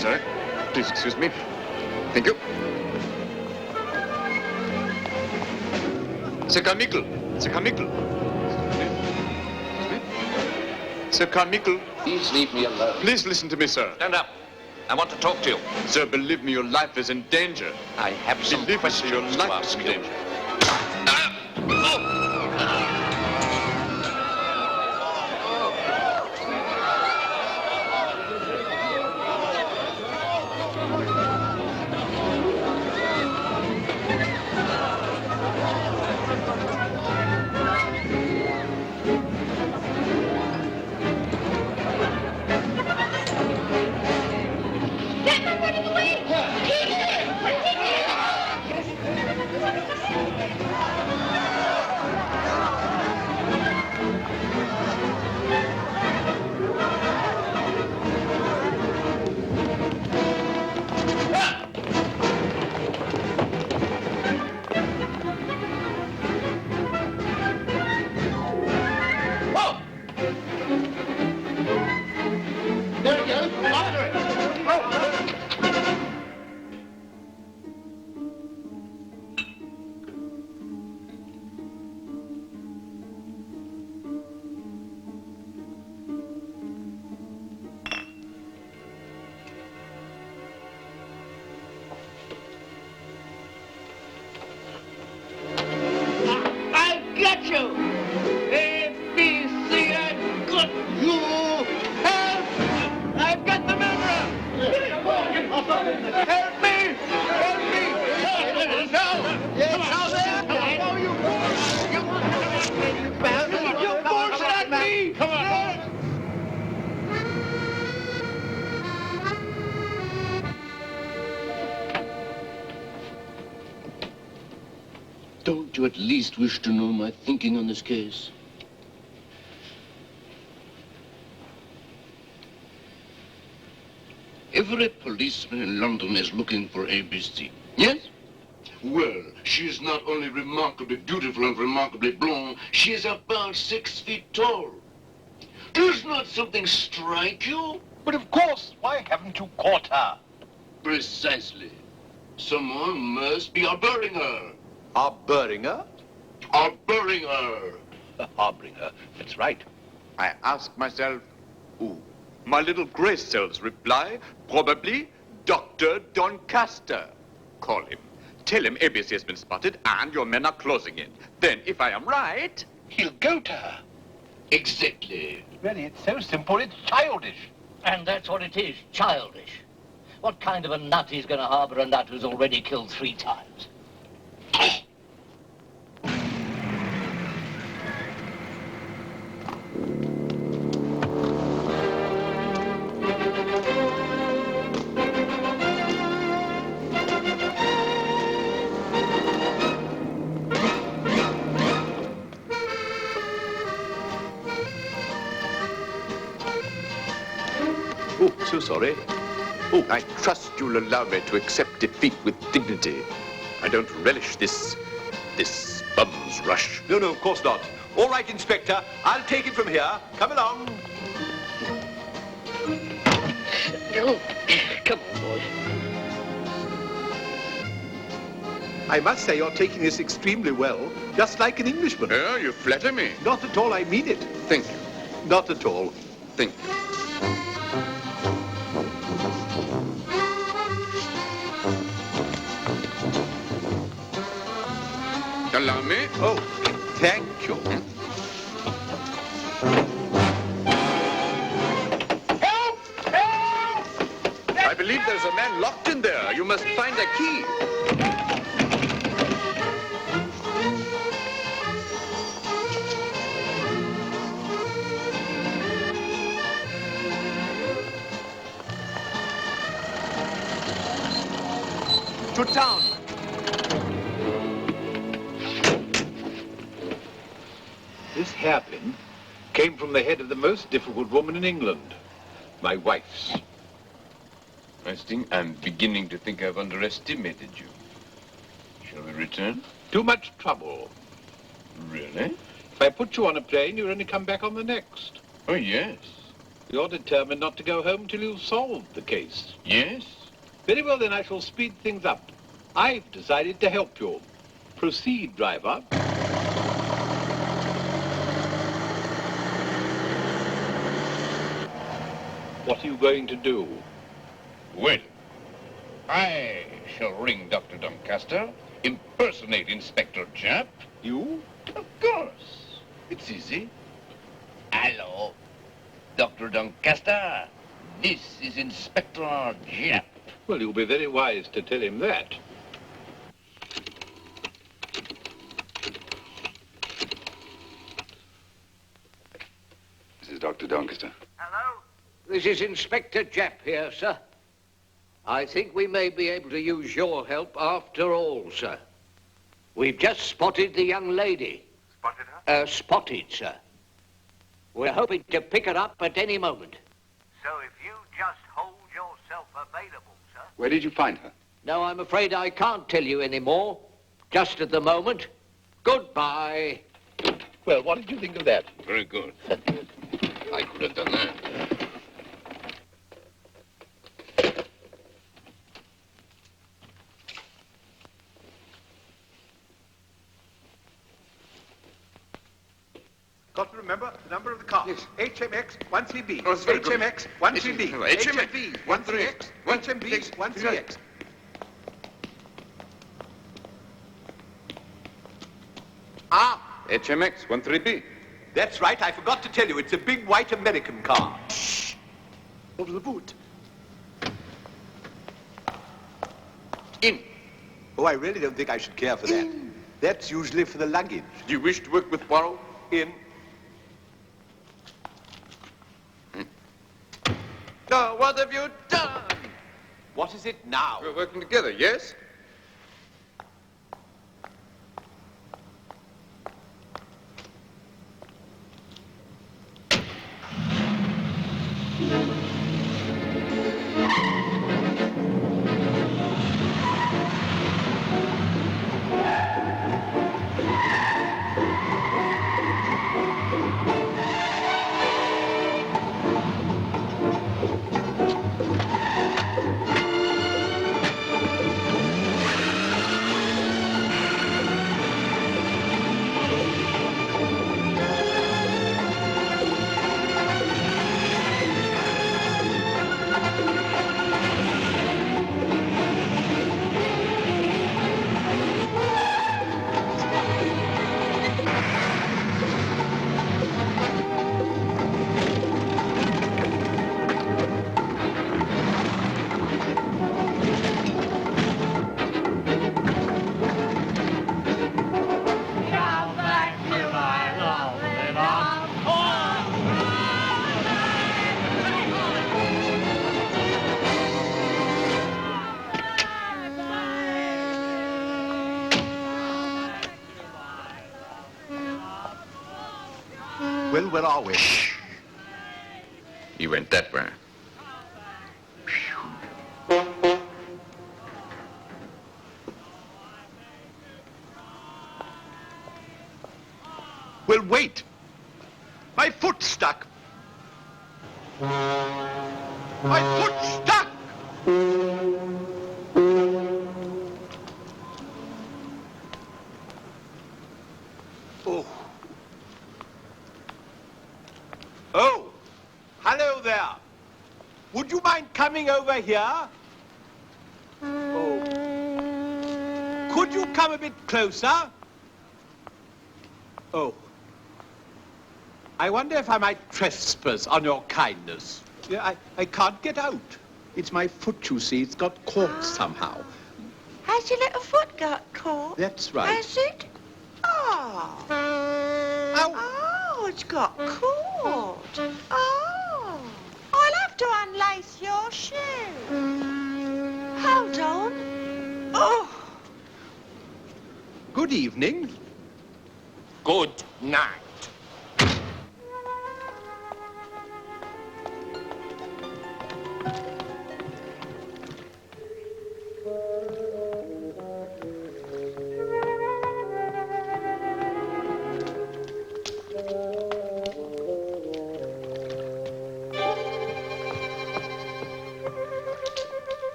Sir, please excuse me. Thank you. Sir Carmichael. Sir Carmichael. Sir Carmichael. Please leave me alone. Please listen to me, sir. Stand up. I want to talk to you. Sir, believe me, your life is in danger. I have some Believe me, sir, your questions to life is ask in you. danger. Don't you at least wish to know my thinking on this case? Every policeman in London is looking for ABC. Yes? Well, she is not only remarkably beautiful and remarkably blonde, she is about 6 feet tall. Does not something strike you? But of course, why haven't you caught her? Precisely. Someone must be harboring her. Harboring her? Harboring her. Harboring her, that's right. I ask myself, who? My little Grace Cell's reply, probably Dr. Doncaster. Call him. Tell him ABC has been spotted and your men are closing in. Then, if I am right, he'll go to her. Exactly. Really, it's so simple, it's childish. And that's what it is, childish. What kind of a nut is going to harbour a nut who's already killed 3 times? oh, so sorry. Oh, I trust you'll allow me to accept defeat with dignity. I don't relish this bum's rush. No, of course not. All right, Inspector. I'll take it from here. Come along. No, come on, boy. I must say you're taking this extremely well, just like an Englishman. Oh, you flatter me. Not at all, I mean it. Thank you. Not at all. Thank you. Allow me. Oh, thank you. Help! Help! I believe there's a man locked in there. You must find a key. To town. This hairpin came from the head of the most difficult woman in England, my wife's. I think I'm beginning to think I've underestimated you. Shall we return? Too much trouble. Really? If I put you on a plane, you'll only come back on the next. Oh, yes. You're determined not to go home till you've solved the case. Yes? Very well, then I shall speed things up. I've decided to help you. Proceed, driver. What are you going to do? Well, I shall ring Dr. Doncaster, impersonate Inspector Japp. You? Of course. It's easy. Hello, Dr. Doncaster. This is Inspector Japp. Well, you'll be very wise to tell him that. This is Dr. Doncaster. This is Inspector Japp here, sir. I think we may be able to use your help after all, sir. We've just spotted the young lady. Spotted her? Spotted, sir. We're hoping to pick her up at any moment. So if you just hold yourself available, sir. Where did you find her? No, I'm afraid I can't tell you any more. Just at the moment. Goodbye. Well, what did you think of that? Very good. I could have done that. Got to remember the number of the car. Yes. HMX 13B. Oh, it's very good. HMX 13B. HMX 13X. HMB 13X. Ah, HMX 13B. That's right. I forgot to tell you. It's a big white American car. Shh. Over the boot. In. Oh, I really don't think I should care for that. That's usually for the luggage. Do you wish to work with Poirot? In. Oh, what have you done? What is it now? We're working together, yes? Well, where are we? He went that way. Well, wait. My foot's stuck. My foot's stuck! Oh. Oh, hello there. Would you mind coming over here? Oh. Could you come a bit closer? Oh. I wonder if I might trespass on your kindness. Yeah, I can't get out. It's my foot, you see. It's got caught somehow. Has your little foot got caught? That's right. Has it? Oh. Oh, it's got caught. Oh. I'll have to unlace your shoe. Hold on. Oh. Good evening. Good night.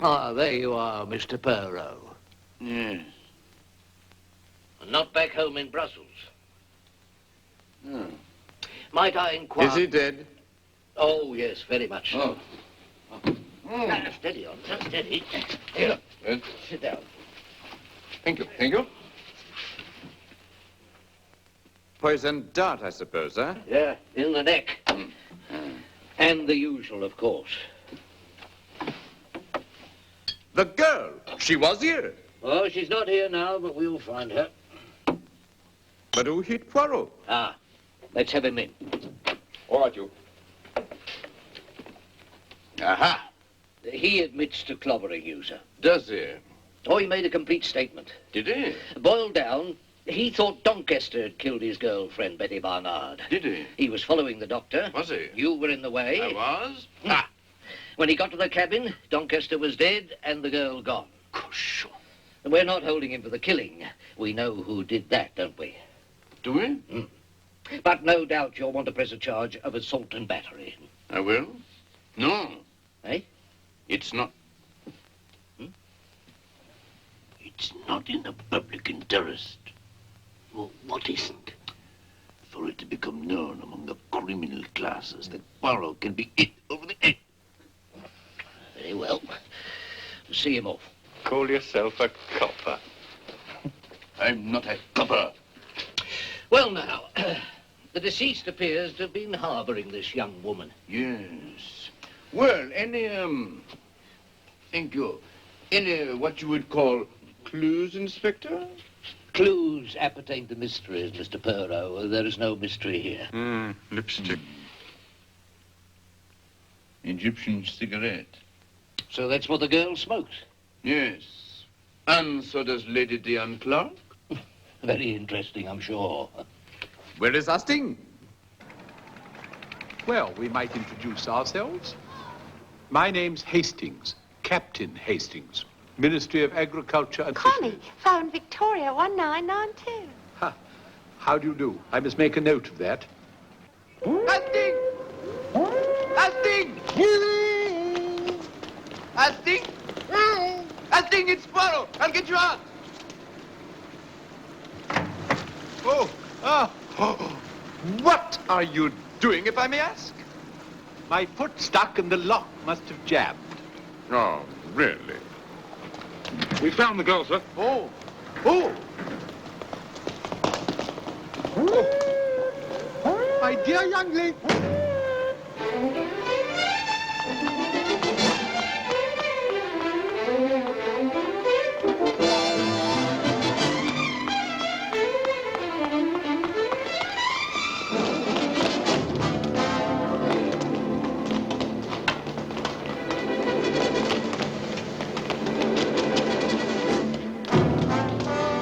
Ah, there you are, Mr. Perrault. Yes. Not back home in Brussels. Oh. Might I inquire... Is he dead? Oh, yes, very much so. Oh. Steady on, steady. Here, sit down. Thank you, thank you. Poisoned dart, I suppose, huh? Yeah, in the neck. And the usual, of course. The girl, she was here. Oh, she's not here now, but we'll find her. But who hit Poirot? Ah, let's have him in. All right, you. Aha. He admits to clobbering you, sir. Does he? Oh, he made a complete statement. Did he? Boiled down, he thought Doncaster had killed his girlfriend, Betty Barnard. Did he? He was following the doctor. Was he? You were in the way. I was? Ah. When he got to the cabin, Doncaster was dead and the girl gone. Gosh. We're not holding him for the killing. We know who did that, don't we? Do we? But no doubt you'll want to press a charge of assault and battery. I will. No. Eh? It's not. It's not in the public interest. Well, what isn't? For it to become known among the criminal classes that Poirot can be hit over the head. Very well. See him off. Call yourself a copper. I'm not a copper. Well, now, the deceased appears to have been harboring this young woman. Yes. Well, any, thank you. Any, what you would call clues, Inspector? Clues appertain to mysteries, Mr. Perot. There is no mystery here. Lipstick. Egyptian cigarette. So that's what the girl smokes? Yes. And so does Lady Diane Clark. Very interesting, I'm sure. Where is our sting? Well, we might introduce ourselves. My name's Hastings, Captain Hastings, Ministry of Agriculture and Connie, phone Victoria 1992. How do you do? I must make a note of that. Hastings! Hastings! Hastings! Hastings, it's Poirot. I'll get you out. What are you doing, if I may ask? My foot stuck and the lock must have jammed. Oh, really? We found the girl, sir. Oh! My dear young lady.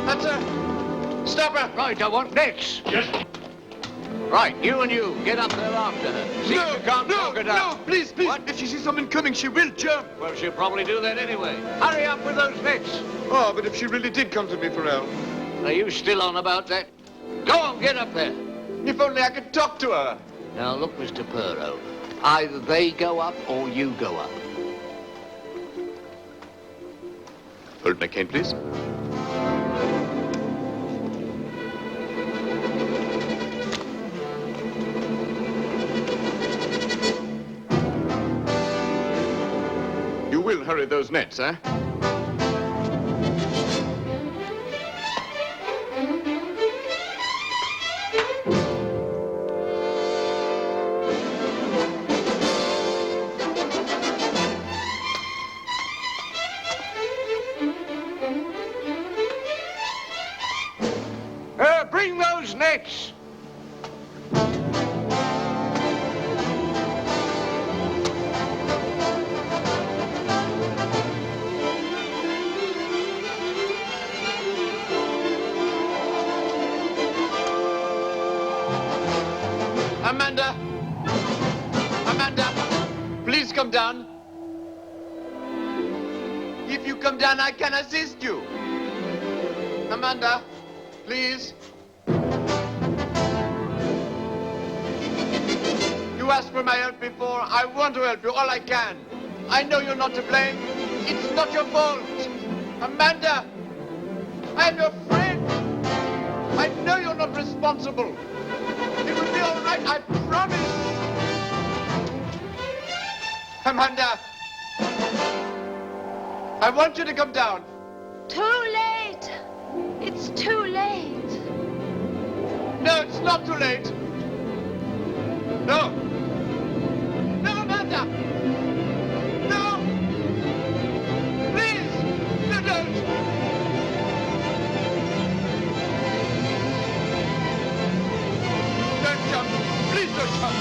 That's her. Stop her. Right, I want nets. Yes. Right, you and you, get up there after her. See if you can't talk her down. Please. What? If she sees someone coming, she will jump. Well, she'll probably do that anyway. Hurry up with those nets. Oh, but if she really did come to me, Pharrell. Are you still on about that? Go on, get up there. If only I could talk to her. Now, look, Mr. Perot. Either they go up or you go up. Hold my cane, please. You will hurry those nets, eh? Bring those nets. Amanda! Please come down. If you come down, I can assist you. Amanda, please. You asked for my help before. I want to help you all I can. I know you're not to blame. It's not your fault. Amanda, I'm your friend. I know you're not responsible. It will be all right, I promise. Amanda, I want you to come down. Too late. It's too late. No, it's not too late. No. No, Amanda. No. Please, no, don't. Don't jump. Please don't jump.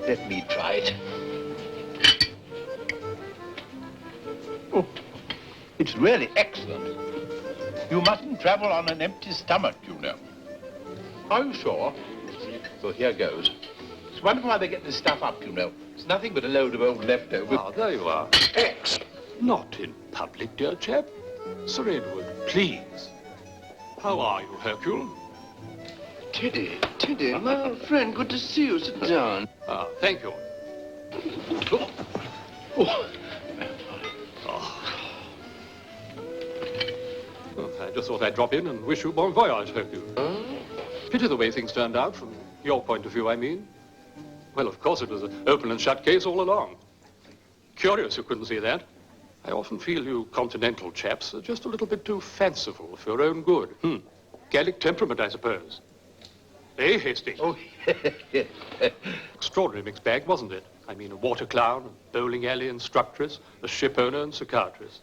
Let me try it. Oh, it's really excellent. You mustn't travel on an empty stomach, you know. Are you sure? Well, here goes. It's wonderful how they get this stuff up, you know. It's nothing but a load of old leftovers. Ah, there you are. X. Not in public, dear chap. Sir Edward, please. How are you, Hercule? Teddy, my old friend, good to see you. Sit down. Ah, thank you. I just thought I'd drop in and wish you bon voyage, Hercule. Pity the way things turned out, from your point of view, I mean. Well, of course, it was an open and shut case all along. Curious you couldn't see that. I often feel you continental chaps are just a little bit too fanciful for your own good. Gallic temperament, I suppose. Eh, Hastings? Oh, Extraordinary mixed bag, wasn't it? I mean, a water clown, a bowling alley instructress, a ship owner and psychiatrist.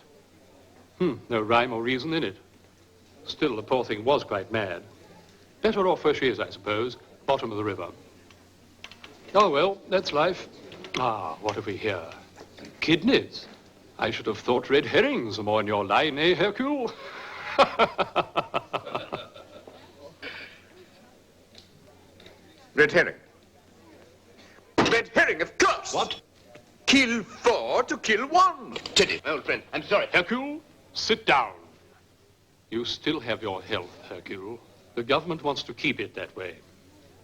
No rhyme or reason in it. Still, the poor thing was quite mad. Better off where she is, I suppose, bottom of the river. Oh, well, that's life. Ah, what have we here? Kidneys. I should have thought red herrings are more in your line, eh, Hercule? Red herring. Red herring, of course. What? Kill 4 to kill 1. Teddy, my old friend, I'm sorry. Hercule, sit down. You still have your health, Hercule. The government wants to keep it that way.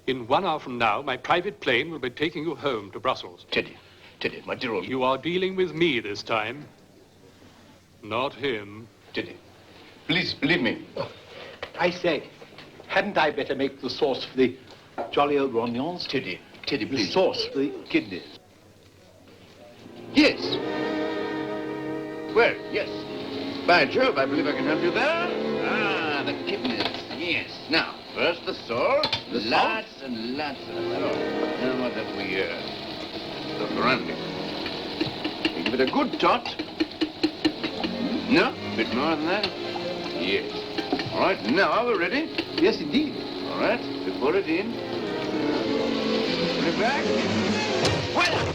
In 1 hour from now, my private plane will be taking you home to Brussels. Teddy, my dear old... You are dealing with me this time. Not him. Teddy, please, believe me. I say, hadn't I better make the sauce for the jolly old rognons? Teddy, the please. sauce for the kidneys. Yes. Well, yes. By Jove, I believe I can help you there. Ah, the kidneys. Yes. Now, first the salt. Lots and lots of salt. Now, what have we here? The brandy. You give it a good tot. No? A bit more than that? Yes. All right, now we're ready? Yes, indeed. All right, we pour it in. Put it back. Voila!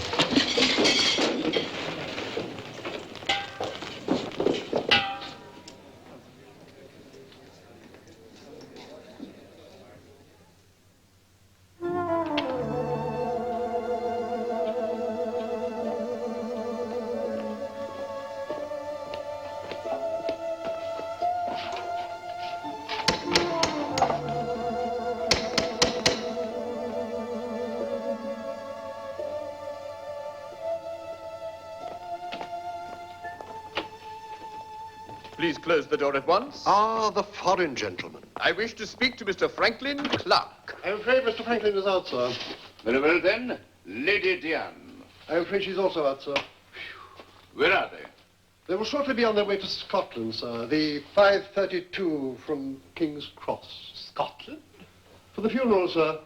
Please close the door at once. Ah, the foreign gentleman. I wish to speak to Mr. Franklin Clark. I'm afraid Mr. Franklin is out, sir. Very well, then. Lady Diane. I'm afraid she's also out, sir. Where are they? They will shortly be on their way to Scotland, sir. The 5:32 from King's Cross. Scotland? For the funeral, sir.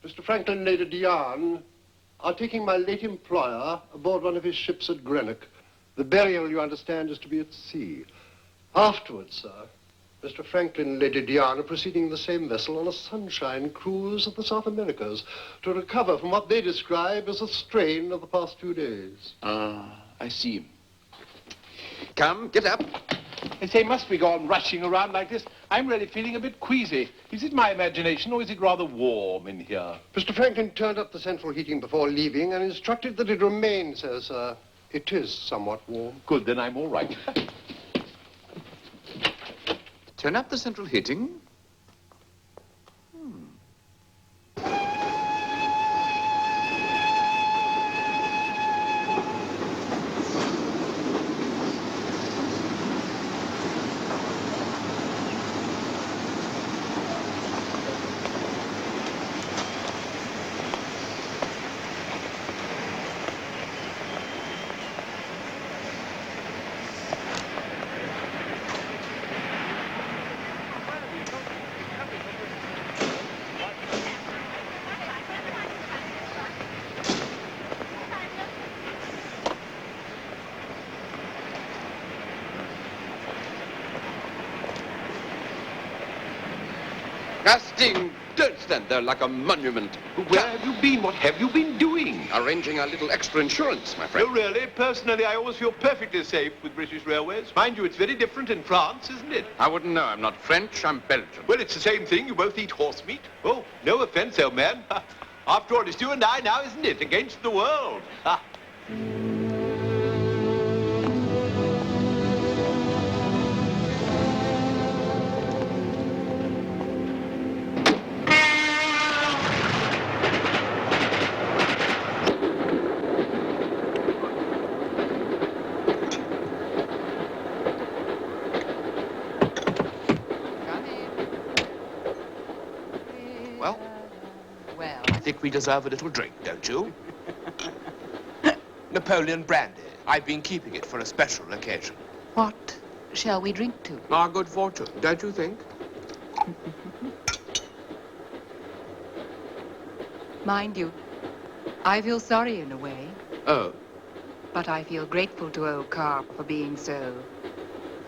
Mr. Franklin and Lady Diane are taking my late employer aboard one of his ships at Greenock. The burial, you understand, is to be at sea. Afterwards, sir, Mr. Franklin and Lady Diane are proceeding in the same vessel on a sunshine cruise of the South Americas to recover from what they describe as a strain of the past few days. I see. Come, get up. I say, must we go on rushing around like this? I'm really feeling a bit queasy. Is it my imagination, or is it rather warm in here? Mr. Franklin turned up the central heating before leaving and instructed that it remain so, sir. It is somewhat warm. Good, then I'm all right. Turn up the central heating. Hastings, don't stand there like a monument. Where have you been? What have you been doing? Arranging a little extra insurance, my friend. Oh, really? Personally, I always feel perfectly safe with British Railways. Mind you, it's very different in France, isn't it? I wouldn't know. I'm not French, I'm Belgian. Well, it's the same thing. You both eat horse meat. Oh, no offense, old man. After all, it's you and I now, isn't it? Against the world. Ha. we deserve a little drink, don't you? Napoleon brandy. I've been keeping it for a special occasion. What shall we drink to? Our good fortune, don't you think? Mind you, I feel sorry in a way, Oh. but I feel grateful to old Carp for being so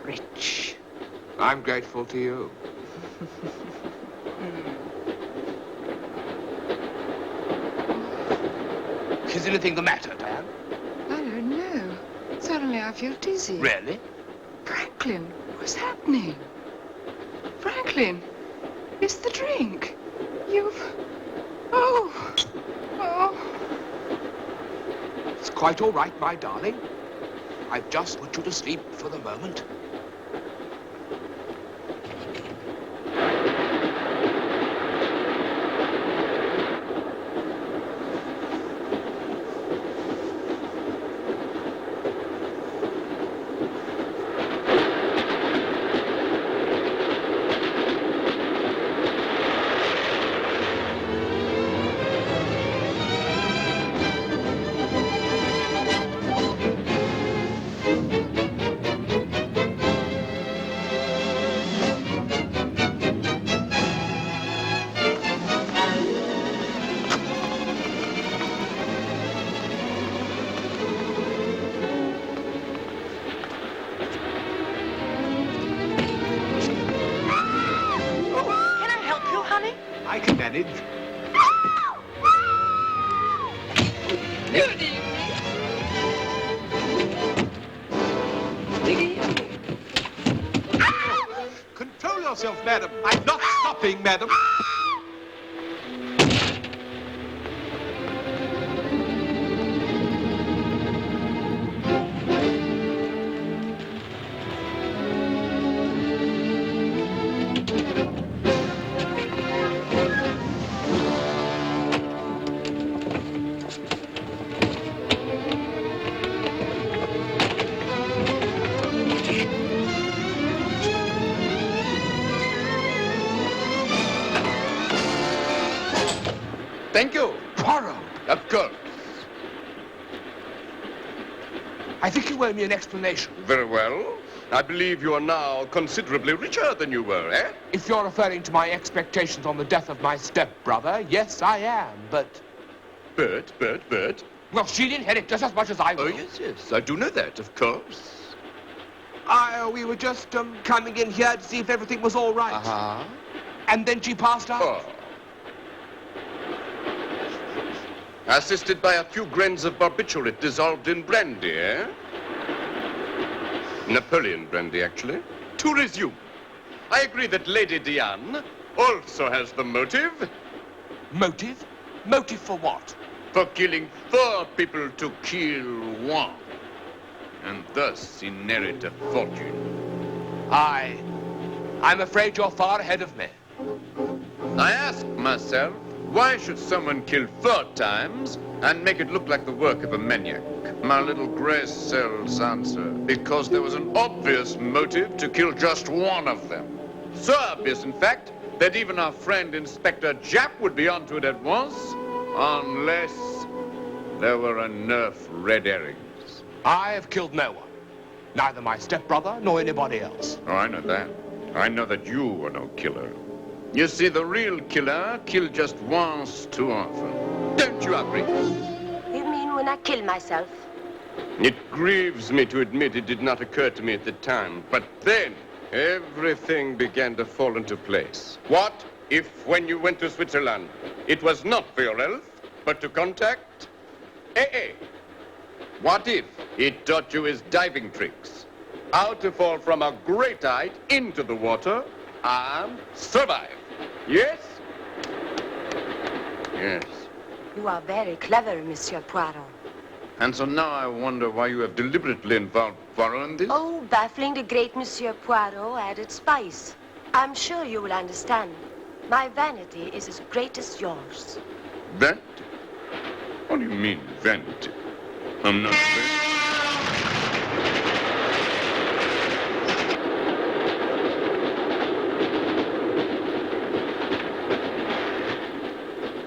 rich. I'm grateful to you. Is anything the matter, Dan? I don't know. Suddenly I feel dizzy. Really? Franklin, what's happening? Franklin, it's the drink. You've... Oh. It's quite all right, my darling. I've just put you to sleep for the moment. I can manage. Control yourself, madam. I'm not stopping, madam. Thank you. Poirot. Of course. I think you owe me an explanation. Very well. I believe you are now considerably richer than you were, eh? If you're referring to my expectations on the death of my stepbrother, yes, I am, but... Bert. Well, she'll inherit just as much as I will. Oh, yes. I do know that, of course. We were just coming in here to see if everything was all right. Uh-huh. And then she passed out. Oh. Assisted by a few grains of barbiturate dissolved in brandy, eh? Napoleon brandy, actually. To resume, I agree that Lady Diane also has the motive. Motive? Motive for what? For killing 4 people to kill 1. And thus inherit a fortune. I'm afraid you're far ahead of me. I ask myself, why should someone kill 4 times and make it look like the work of a maniac? My little grey cells answer, because there was an obvious motive to kill just 1 of them. So obvious, in fact, that even our friend Inspector Japp would be onto it at once, unless there were enough red herrings. I have killed no one. Neither my stepbrother nor anybody else. Oh, I know that. I know that you were no killer. You see, the real killer killed just once too often. Don't you agree? You mean when I kill myself? It grieves me to admit it did not occur to me at the time, but then everything began to fall into place. What if, when you went to Switzerland, it was not for your health, but to contact AA? What if it taught you his diving tricks? How to fall from a great height into the water and survive. Yes? Yes. You are very clever, Monsieur Poirot. And so now I wonder why you have deliberately involved Poirot in this? Oh, baffling the great Monsieur Poirot added spice. I'm sure you will understand. My vanity is as great as yours. Vanity? What do you mean, vanity? I'm not vanity.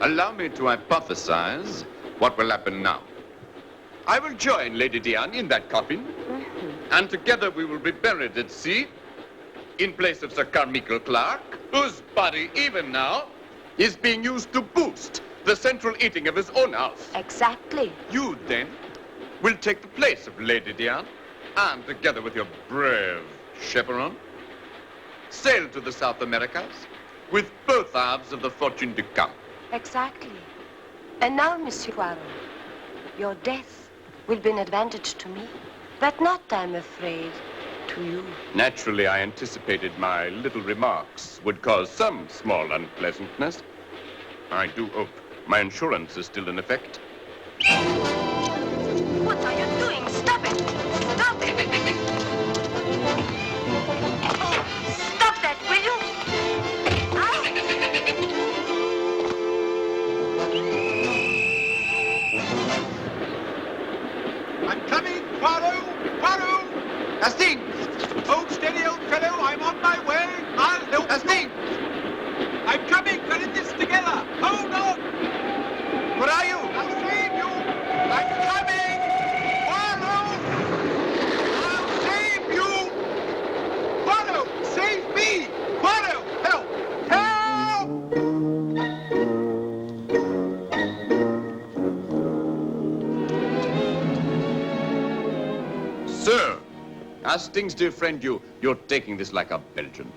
Allow me to hypothesize what will happen now. I will join Lady Diane in that coffin, and together we will be buried at sea in place of Sir Carmichael Clark, whose body, even now, is being used to boost the central heating of his own house. Exactly. You, then, will take the place of Lady Diane, and together with your brave chaperon, sail to the South Americas with both halves of the fortune to come. Exactly. And now, Monsieur Poirot, your death will be an advantage to me, but not, I'm afraid, to you. Naturally, I anticipated my little remarks would cause some small unpleasantness. I do hope my insurance is still in effect. What are you doing? Stop it! Stop it! Oh, stop that, will you? I'm coming, Poirot! Poirot! Hastings! Hold steady, old fellow. I'm on my way. I'll help Hastings! I'm coming. We're in this together. Hold on! Where are you? I'll save you! I'm coming! Poirot! I'll save you! Poirot! Save me! Poirot! Help! Help! Sir, Hastings, dear friend, you're taking this like a Belgian.